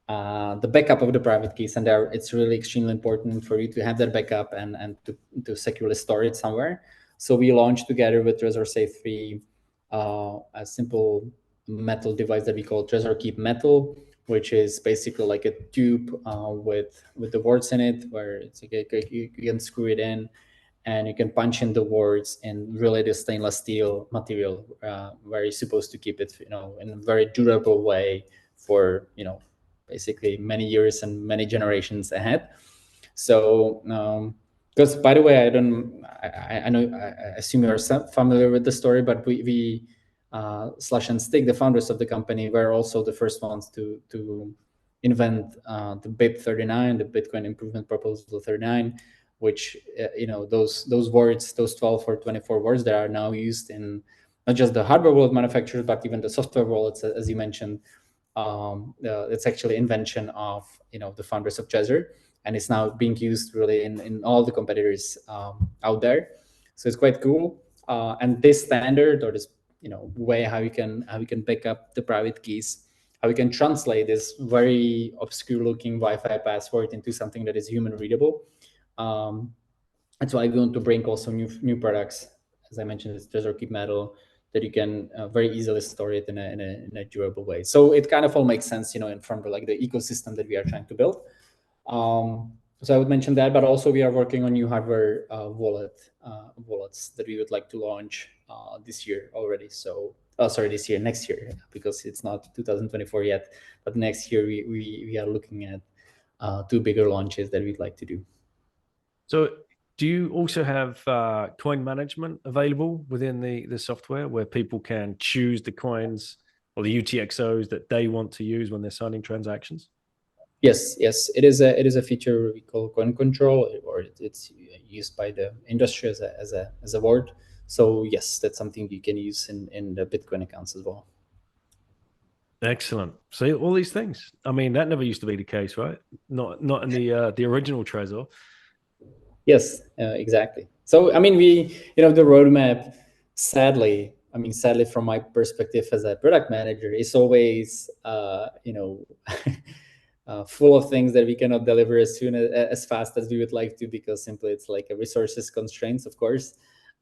the backup of the private keys, and it's really extremely important for you to have that backup and to securely store it somewhere. So we launched together with Treaser Safe a simple metal device that we call Trezor Keep Metal, which is basically like a tube with the words in it, where it's like you can screw it in and you can punch in the words in really the stainless steel material where you're supposed to keep it, in a very durable way for, basically many years and many generations ahead. So, because by the way, I know, I assume you're familiar with the story, but we Slash and Stick, the founders of the company, were also the first ones to invent the BIP 39, the Bitcoin Improvement Proposal 39, which those words, those 12 or 24 words that are now used in not just the hardware wallet manufacturers, but even the software wallets, as you mentioned. It's actually invention of the founders of Trezor, and it's now being used really in all the competitors out there. So it's quite cool. And this standard, or this way how you can pick up the private keys, how we can translate this very obscure looking Wi-Fi password into something that is human readable. That's why we want to bring also new products. As I mentioned, it's Trezor Keep Metal, that you can very easily store it in a durable way. So it kind of all makes sense, in front of like the ecosystem that we are trying to build. So I would mention that, but also we are working on new hardware wallets that we would like to launch this year already. So next year, because it's not 2024 yet, but next year we are looking at 2 bigger launches that we'd like to do. So do you also have coin management available within the software, where people can choose the coins or the UTXOs that they want to use when they're signing transactions? Yes, it is a feature we call coin control, or it's used by the industry as a word. So yes, that's something you can use in the Bitcoin accounts as well. Excellent. See, all these things. I mean, that never used to be the case, right? Not in the original Trezor. Yes, exactly. So I mean, the roadmap, sadly from my perspective as a product manager, is always full of things that we cannot deliver as fast as we would like to, because simply it's like a resources constraints, of course.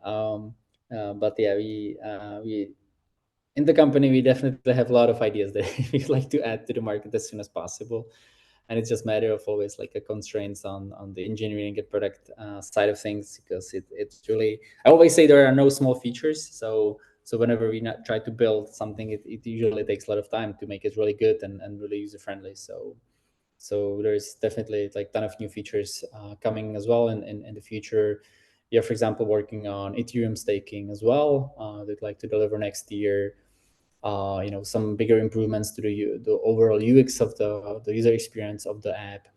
But yeah, we in the company, we definitely have a lot of ideas that we'd like to add to the market as soon as possible. And it's just a matter of always like a constraints on the engineering and product side of things, because it's really, I always say there are no small features. So whenever we try to build something, it usually takes a lot of time to make it really good and really user friendly. So there's definitely like a ton of new features coming as well in the future. We are, for example, working on Ethereum staking as well. They'd like to deliver next year. Some bigger improvements to the overall UX of the user experience of the app.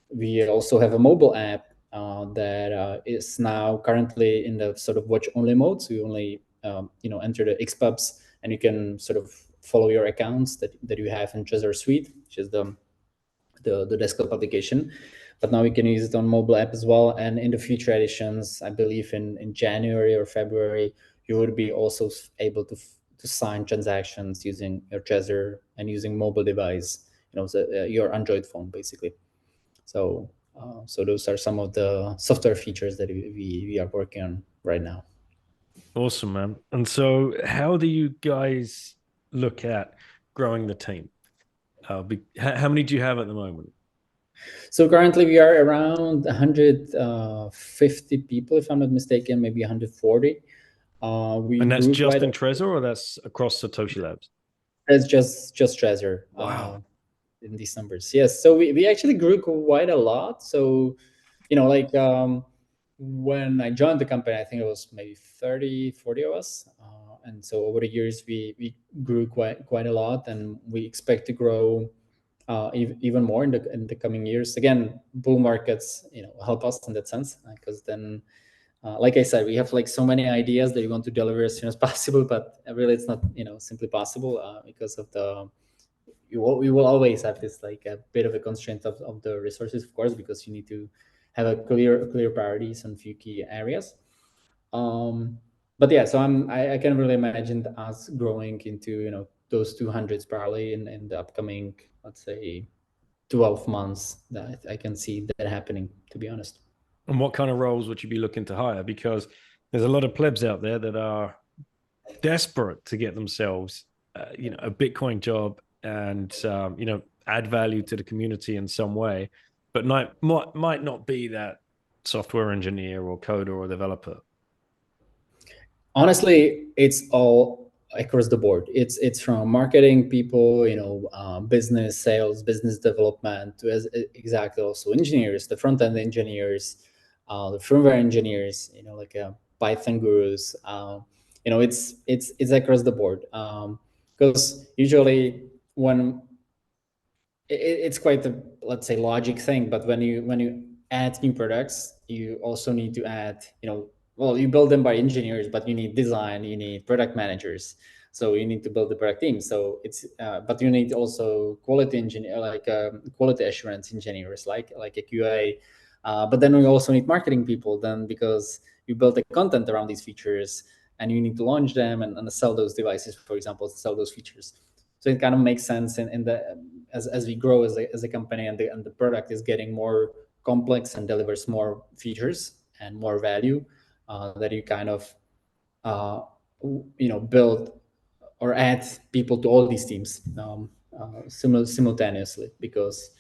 We also have a mobile app that is now currently in the sort of watch only mode. So you only enter the XPubs, and you can sort of follow your accounts that you have in Trezor Suite, which is the desktop application. But now we can use it on mobile app as well. And in the future editions, I believe in January or February, you would be also able to sign transactions using your Trezor and using mobile device, your Android phone, basically. So those are some of the software features that we are working on right now. Awesome, man. And so how do you guys look at growing the team? How many do you have at the moment? So currently we are around 150 people, if I'm not mistaken, maybe 140. And that's just in Trezor, or that's across Satoshi Labs? That's just Trezor. Wow. In these numbers, yes. So we actually grew quite a lot. So, when I joined the company, I think it was maybe 30, 40 of us. And so over the years, we grew quite a lot, and we expect to grow even more in the coming years. Again, bull markets, help us in that sense, because then, like I said, we have like so many ideas that we want to deliver as soon as possible, but really it's not, simply possible because of we will always have this like a bit of a constraint of the resources, of course, because you need to have a clear priorities on a few key areas. But yeah, so I can really imagine us growing into those 200s probably in the upcoming, let's say, 12 months. That I can see that happening, to be honest. And what kind of roles would you be looking to hire? Because there's a lot of plebs out there that are desperate to get themselves, a Bitcoin job and add value to the community in some way, but might not be that software engineer or coder or developer. Honestly, it's all across the board. It's from marketing people, business sales, business development, to exactly also engineers, the front end engineers, the firmware engineers, like Python gurus. It's across the board. Because usually when it's quite a, let's say, logic thing, but when you add new products, you also need to add, well, you build them by engineers, but you need design, you need product managers, so you need to build the product team. So it's but you need also quality engineer, like quality assurance engineers, like a QA. But then we also need marketing people, then, because you build the content around these features, and you need to launch them and sell those devices, for example, to sell those features. So it kind of makes sense in the as we grow as a company, and the product is getting more complex and delivers more features and more value, that you kind of build or add people to all these teams simultaneously. Because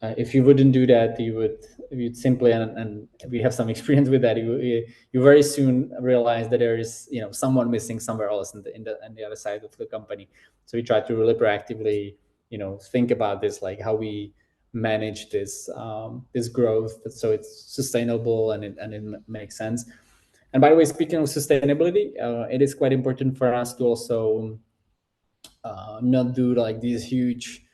if you wouldn't do that, you'd simply, and we have some experience with that, you very soon realize that there is someone missing somewhere else in the other side of the company. So we try to really proactively think about this, like how we manage this this growth so it's sustainable and it makes sense. And by the way, speaking of sustainability, it is quite important for us to also not do like these huge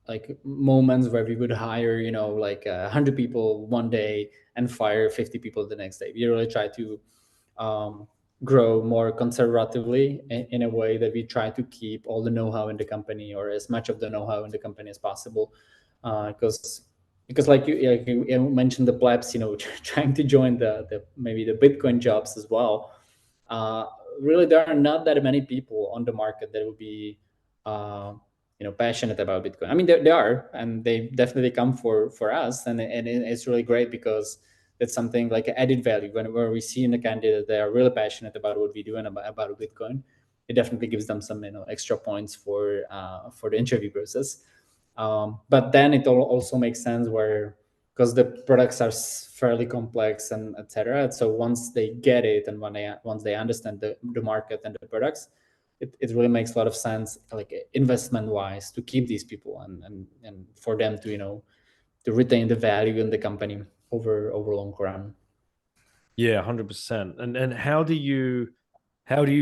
like moments where we would hire like 100 people one day and fire 50 people the next day. We really try to grow more conservatively in a way that we try to keep all the know-how in the company, or as much of the know-how in the company as possible, because like you mentioned, the plebs trying to join the maybe the Bitcoin jobs as well. Really, there are not that many people on the market that would be passionate about Bitcoin. I mean, they are, and they definitely come for us, and it's really great, because it's something like an added value. Whenever we see in a candidate they are really passionate about what we do and about Bitcoin, it definitely gives them some extra points for the interview process. But then it also makes sense where, because the products are fairly complex and etc. So once they get it, and once they understand the market and the products, it really makes a lot of sense, like investment wise, to keep these people and for them to to retain the value in the company over long run. Yeah, 100%. And how do you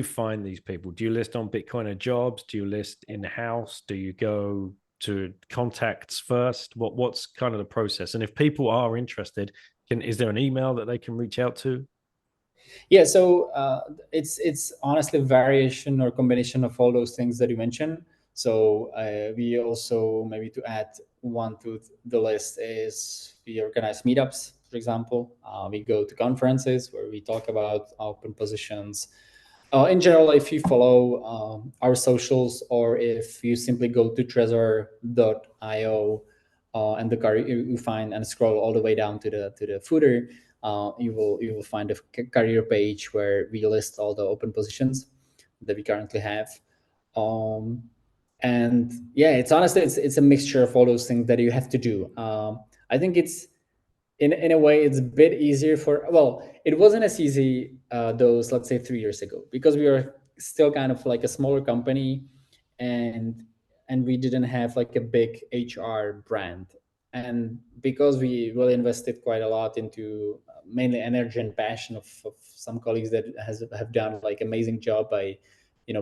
find these people? Do you list on Bitcoiner jobs? Do you list in house? Do you go to contacts first? What's kind of the process? And if people are interested, is there an email that they can reach out to? Yeah, so it's honestly a variation or combination of all those things that you mentioned. So we also, maybe to add one to the list, is we organize meetups. For example, we go to conferences where we talk about open positions. In general, if you follow our socials, or if you simply go to trezor.io and the career, you find and scroll all the way down to the footer, you will find a career page where we list all the open positions that we currently have. And yeah, it's honestly it's a mixture of all those things that you have to do. I think it's in a way it's a bit easier for, well, it wasn't as easy those, let's say, 3 years ago, because we were still kind of like a smaller company, and we didn't have like a big HR brand. And because we really invested quite a lot into mainly energy and passion of some colleagues that have done like amazing job by,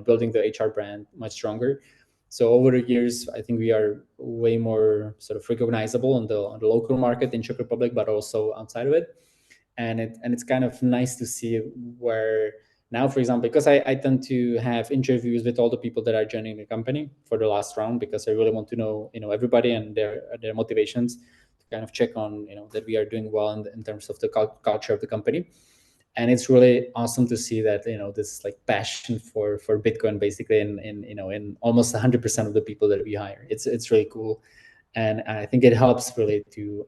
building the HR brand much stronger. So over the years, I think we are way more sort of recognizable on the local market in Czech Republic, but also outside of it. And it's kind of nice to see where now, for example, because I tend to have interviews with all the people that are joining the company for the last round, because I really want to know, everybody and their motivations, to kind of check on, that we are doing well in terms of the culture of the company. And it's really awesome to see that, this like passion for Bitcoin basically in almost 100% of the people that we hire. It's really cool. And I think it helps really to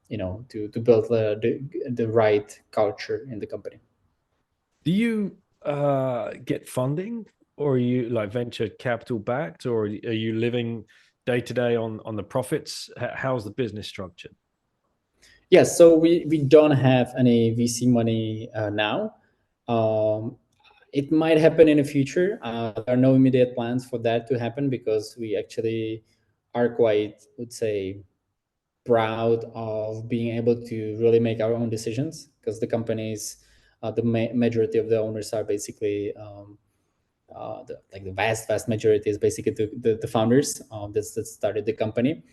to build the right culture in the company. Do you get funding, or are you like venture capital backed, or are you living day to day on the profits? How's the business structured? Yes, so we don't have any VC money now. It might happen in the future. There are no immediate plans for that to happen, because we actually are quite, would say, proud of being able to really make our own decisions, because the companies, the majority of the owners are basically the vast majority is basically the founders that started the company.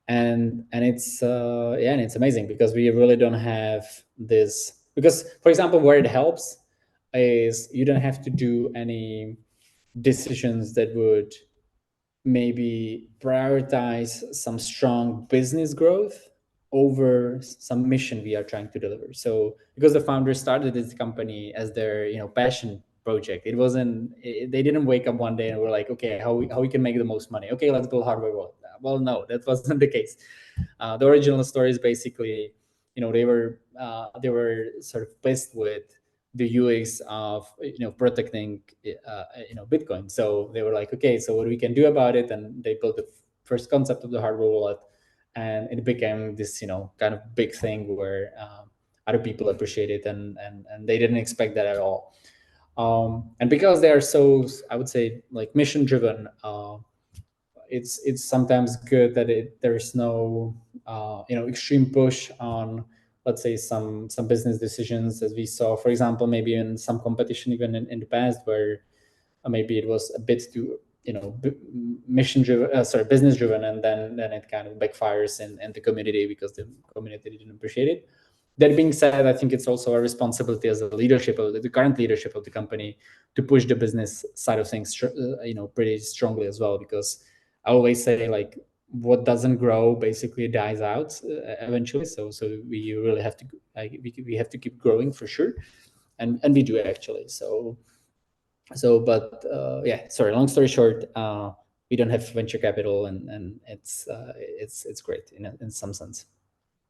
And it's and it's amazing, because we really don't have this, because for example, where it helps is you don't have to do any decisions that would maybe prioritize some strong business growth over some mission we are trying to deliver. So because the founders started this company as their passion project, they didn't wake up one day and were like, okay, how we can make the most money, okay, let's build hardware wallet. Well, no, that wasn't the case. The original story is basically, they were sort of pissed with the UX of protecting Bitcoin. So they were like, okay, so what we can do about it? And they built the first concept of the hardware wallet, and it became this kind of big thing where other people appreciate it, and they didn't expect that at all. And because they are so, I would say, like mission driven, it's sometimes good that there's no extreme push on, let's say, some business decisions, as we saw, for example, maybe in some competition even in the past, where maybe it was a bit too mission driven, business driven, and then it kind of backfires in the community because the community didn't appreciate it. That being said, I think it's also a responsibility as a leadership of the current leadership of the company to push the business side of things pretty strongly as well, because I always say, like, what doesn't grow basically dies out eventually. So we really have to we have to keep growing for sure, and we do actually. But yeah, sorry. Long story short, we don't have venture capital, and it's great in some sense.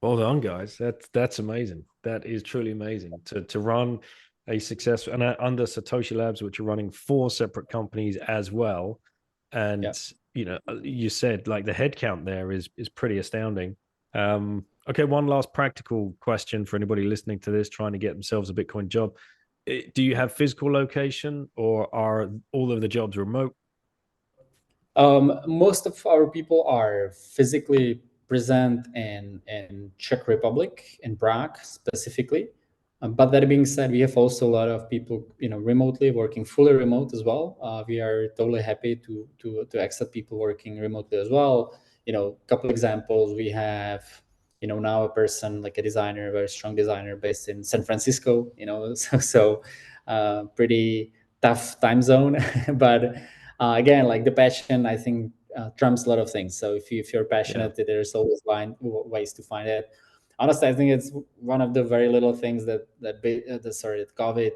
Well done, guys. That's amazing. That is truly amazing to run a successful, and under Satoshi Labs, which are running 4 separate companies as well. And you said like the headcount there is pretty astounding. Okay, one last practical question for anybody listening to this trying to get themselves a Bitcoin job. Do you have physical location, or are all of the jobs remote? Most of our people are physically present in Czech Republic, in Prague specifically. But that being said, we have also a lot of people, remotely working, fully remote as well. We are totally happy to accept people working remotely as well. A couple examples: we have, now a person, like a designer, a very strong designer, based in San Francisco. So pretty tough time zone, but again, like the passion, I think trumps a lot of things. So if you're passionate, there's always ways to find it. Honestly, I think it's one of the very little things that COVID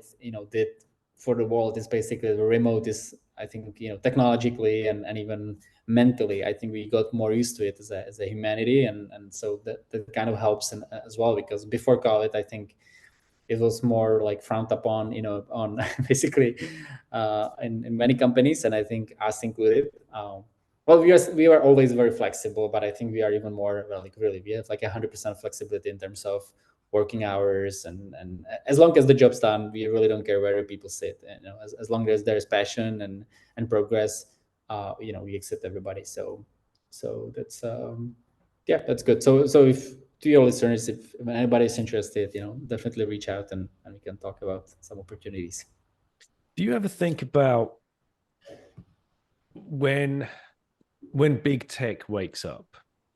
did for the world, is basically the remote is, I think, technologically and even mentally, I think we got more used to it as a humanity, and so that kind of helps as well, because before COVID, I think it was more like frowned upon, on basically in many companies, and I think us included. Well, we are always very flexible, but I think we are even more, well, like really, we have like 100% flexibility in terms of working hours, and as long as the job's done, we really don't care where people sit. As long as there's passion and progress, we accept everybody. So that's Yeah, that's good. So if to your listeners, if anybody's interested, definitely reach out and we can talk about some opportunities. Do you ever think about when big tech wakes up?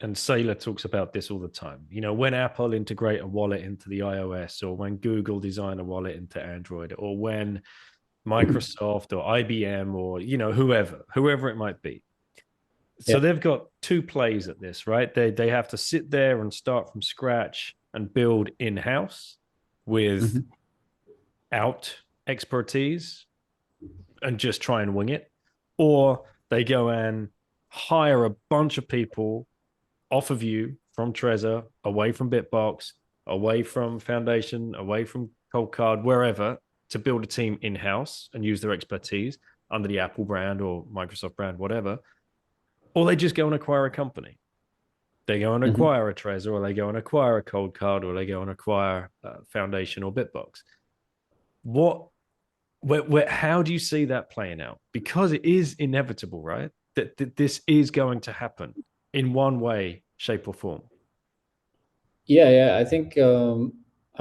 And Saylor talks about this all the time. When Apple integrate a wallet into the iOS, or when Google design a wallet into Android, or when Microsoft or IBM or whoever it might be. So they've got two plays at this, right? They have to sit there and start from scratch and build in-house without expertise and just try and wing it, or they go and hire a bunch of people off of you from Trezor, away from Bitbox, away from Foundation, away from Cold Card, wherever, to build a team in-house and use their expertise under the Apple brand or Microsoft brand, whatever. Or they just go and acquire a company. They go and acquire a Trezor, or they go and acquire a Cold Card, or they go and acquire Foundation or Bitbox. How do you see that playing out? Because it is inevitable, right? That this is going to happen in one way, shape, or form. Yeah. I think I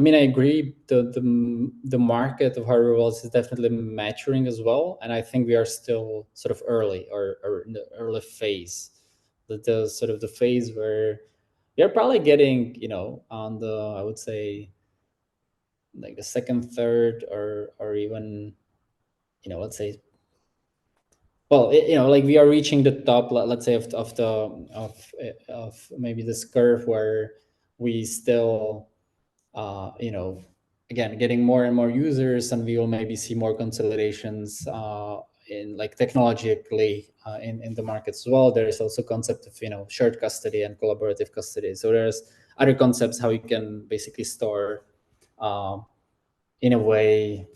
agree. The market of hardware wallets is definitely maturing as well, and I think we are still sort of early or in the early phase. The sort of the phase where you're probably getting on the, I would say, like the second, third, or even let's say, well, like we are reaching the top, let's say, of maybe this curve where we still again getting more and more users, and we will maybe see more consolidations in like technologically in the markets as well. There is also concept of shared custody and collaborative custody. So there's other concepts how you can basically store in a way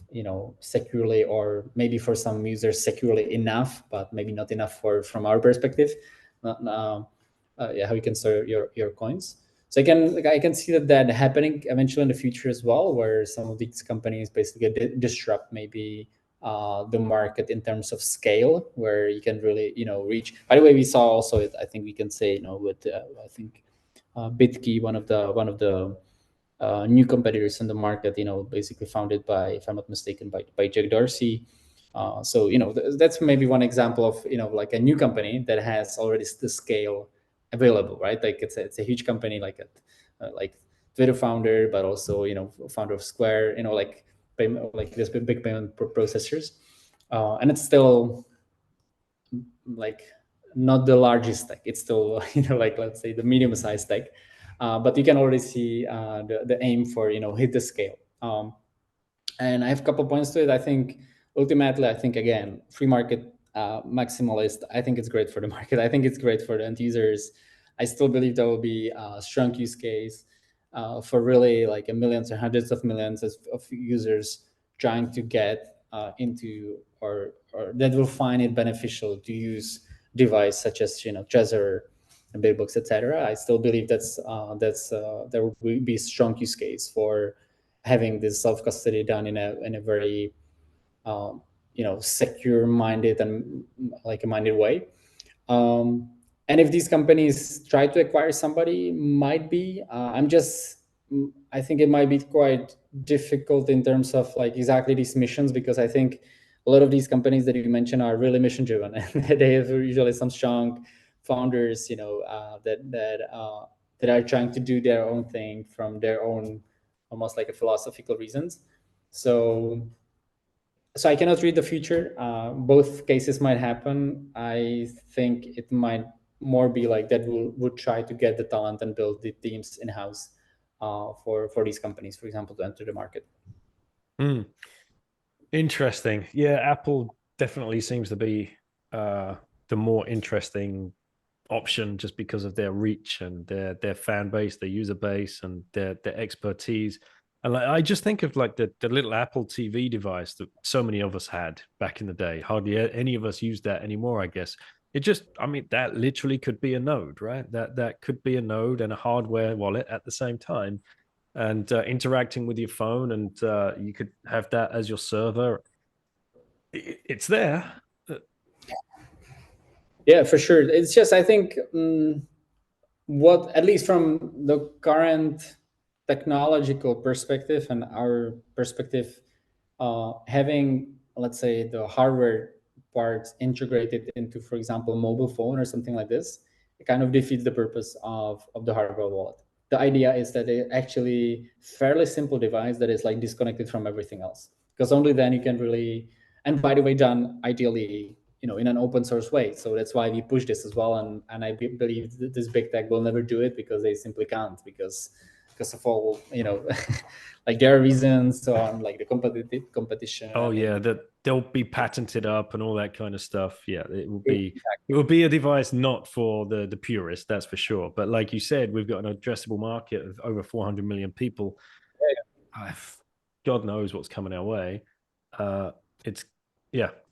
securely, or maybe for some users securely enough, but maybe not enough from our perspective. How you can store your coins. So I can see that happening eventually in the future as well, where some of these companies basically disrupt maybe the market in terms of scale, where you can really reach. By the way, we saw also I think we can say with I think BitKey, one of the new competitors in the market, basically founded by, if I'm not mistaken, by Jack Dorsey. So that's maybe one example of like a new company that has already the scale available, right? Like it's a huge company, like Twitter founder, but also founder of Square, like this big payment processors, and it's still like not the largest tech. It's still like, let's say, the medium sized tech, but you can already see the aim for hit the scale. And I have a couple points to it. I think ultimately, again, free market maximalist. I think it's great for the market. I think it's great for the end users. I still believe there will be a strong use case for really like millions or hundreds of millions of users trying to get into or that will find it beneficial to use device such as Trezor and Bitbox, etc. I still believe there will be a strong use case for having this self-custody done in a very secure minded and like a minded way. And if these companies try to acquire somebody, might be I think it might be quite difficult in terms of like exactly these missions, because I think a lot of these companies that you mentioned are really mission driven, and they have usually some strong founders that are trying to do their own thing from their own almost like a philosophical reasons. So I cannot read the future. Both cases might happen. I think it might more be like that would try to get the talent and build the teams in house for these companies, for example, to enter the market. Interesting. Yeah, Apple definitely seems to be the more interesting option, just because of their reach and their fan base, their user base, and their expertise. And like, I just think of like the little Apple TV device that so many of us had back in the day. Hardly any of us use that anymore, I guess. That literally could be a node, right? That could be a node and a hardware wallet at the same time, and interacting with your phone, and you could have that as your server. It's there. Yeah, for sure. It's just, I think what, at least from the current technological perspective and our perspective, having, let's say, the hardware parts integrated into, for example, mobile phone or something like this, it kind of defeats the purpose of the hardware wallet. The idea is that it actually fairly simple device that is like disconnected from everything else, because only then you can really, and by the way, done ideally, in an open source way. So that's why we push this as well. And I believe that this big tech will never do it because they simply can't, because of all, like there are reasons on like the competition. Oh yeah, that they'll be patented up and all that kind of stuff. Yeah, it will be a device not for the purist, that's for sure. But like you said, we've got an addressable market of over 400 million people. God knows what's coming our way. It's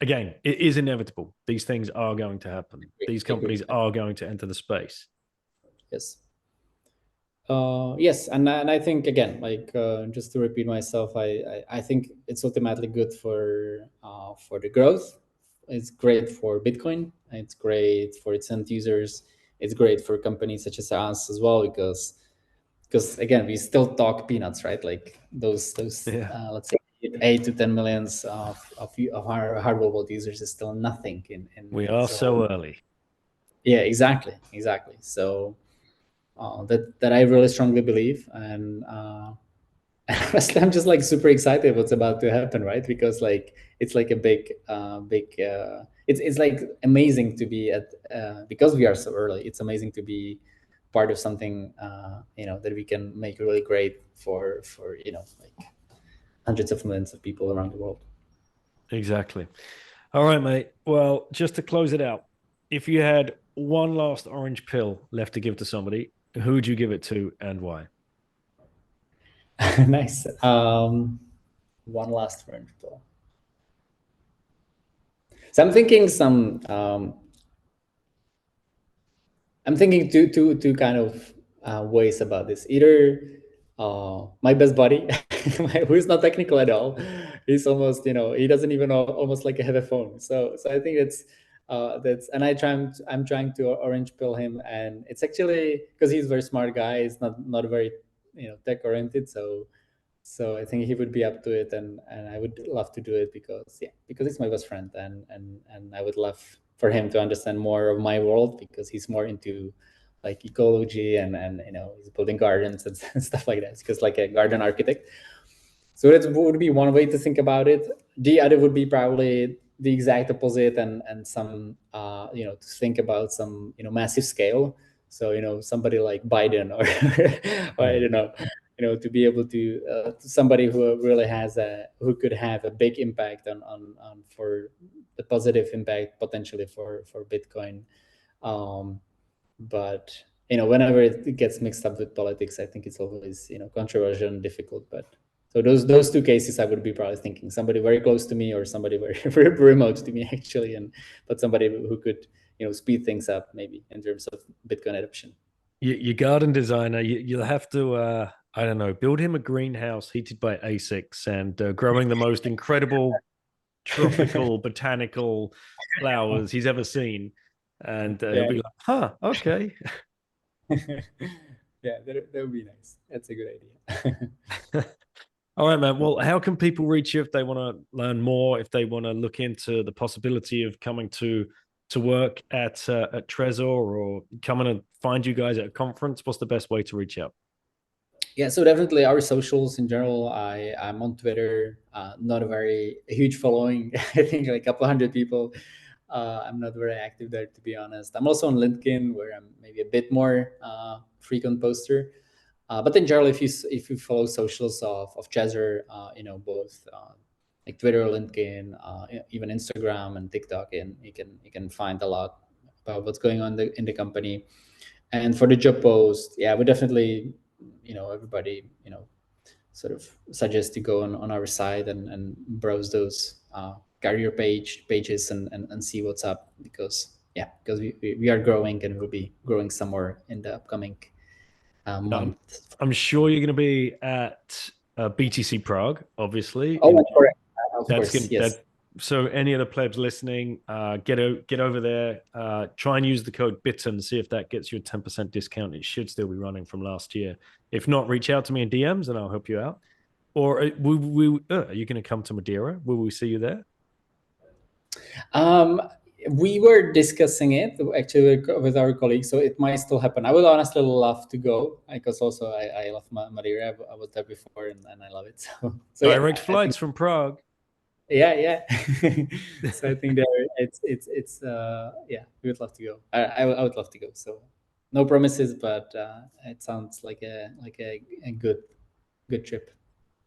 again, it is inevitable. These things are going to happen. These companies are going to enter the space. Yes. Yes, and I think, again, like just to repeat myself, I think it's ultimately good for the growth. It's great for Bitcoin. It's great for its end users. It's great for companies such as us as well, because again, we still talk peanuts, right? Like those let's say 8 to 10 millions of our hardware wallet users is still nothing. We are so early. Yeah, exactly. So. That I really strongly believe, and honestly, I'm just like super excited what's about to happen, right? Because like it's like a big, it's like amazing to be at, because we are so early. It's amazing to be part of something, that we can make really great for like hundreds of millions of people around the world. Exactly. All right, mate. Well, just to close it out, if you had one last orange pill left to give to somebody, who would you give it to and why? Nice. One last orange pill. So I'm thinking I'm thinking two kind of ways about this. Either my best buddy, who is not technical at all, he's almost, he doesn't even almost like have a phone. So I think that's, and I'm trying to orange pill him, and it's actually because he's a very smart guy. He's not very tech oriented. So I think he would be up to it, and I would love to do it because he's my best friend, and I would love for him to understand more of my world, because he's more into like ecology and he's building gardens and stuff like that, because like a garden architect. So that would be one way to think about it. The other would be probably the exact opposite, and some to think about some massive scale. So somebody like Biden or I don't know, to be able to somebody who really who could have a big impact on for the positive impact potentially for Bitcoin. But whenever it gets mixed up with politics, I think it's always controversial and difficult. But so those two cases, I would be probably thinking somebody very close to me or somebody very, very remote to me actually, but somebody who could speed things up maybe in terms of Bitcoin adoption. Your garden designer, you'll have to I don't know, build him a greenhouse heated by ASICs and growing the most incredible tropical botanical flowers he's ever seen, and he'll be like, "Huh, okay." Yeah, that would be nice. That's a good idea. All right, man. Well, how can people reach you if they want to learn more, if they want to look into the possibility of coming to work at Trezor, or coming to find you guys at a conference? What's the best way to reach out? Yeah, so definitely our socials in general. I'm on Twitter, not a very huge following. I think like a couple hundred people. I'm not very active there, to be honest. I'm also on LinkedIn, where I'm maybe a bit more frequent poster. But in general, if you follow socials of Trezor, both like Twitter, LinkedIn, even Instagram and TikTok, and you can find a lot about what's going on in the company. And for the job post, yeah, we definitely, everybody, sort of suggest to go on our site and browse those career pages and see what's up, because we are growing, and we'll be growing some more in the upcoming month. I'm sure you're going to be at BTC Prague, obviously. Oh, correct. Of course, yes. So any of the plebs listening, get over there, try and use the code BITTEN, see if that gets you a 10% discount. It should still be running from last year. If not, reach out to me in DMs and I'll help you out. Or are you going to come to Madeira? Will we see you there? We were discussing it actually with our colleagues, so it might still happen. I would honestly love to go because also I love Madeira. I was there before and I love it. So Direct flights from Prague. Yeah. So I think there it's yeah, we would love to go. I would love to go. So no promises, but it sounds like a good trip.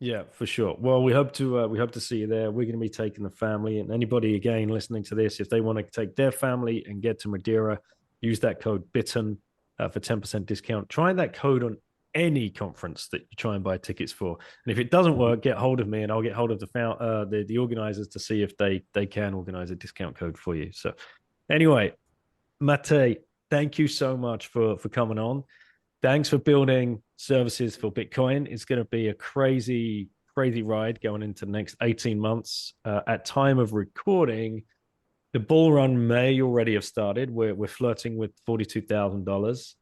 Yeah, for sure. Well, we hope to see you there. We're going to be taking the family, and anybody again listening to this, if they want to take their family and get to Madeira, use that code BITTEN for 10% discount. Try that code on any conference that you try and buy tickets for. And if it doesn't work, get hold of me, and I'll get hold of the organizers to see if they can organize a discount code for you. So, anyway, Mate, thank you so much for coming on. Thanks for building services for Bitcoin. It's going to be a crazy ride going into the next 18 months. At time of recording, the bull run may already have started. We're flirting with $42,000.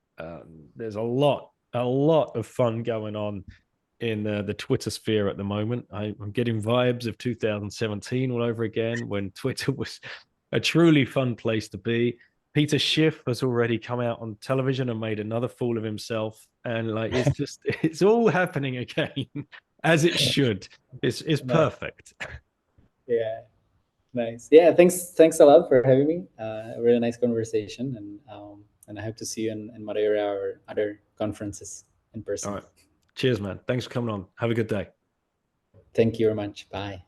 There's a lot of fun going on in the Twitter sphere at the moment. I'm getting vibes of 2017 all over again, when Twitter was a truly fun place to be. Peter Schiff has already come out on television and made another fool of himself, and like it's all happening again as it should. It's perfect. Yeah, nice. Yeah, thanks a lot for having me. A really nice conversation, and I hope to see you in Madeira or other conferences in person. All right, cheers, man. Thanks for coming on. Have a good day. Thank you very much. Bye.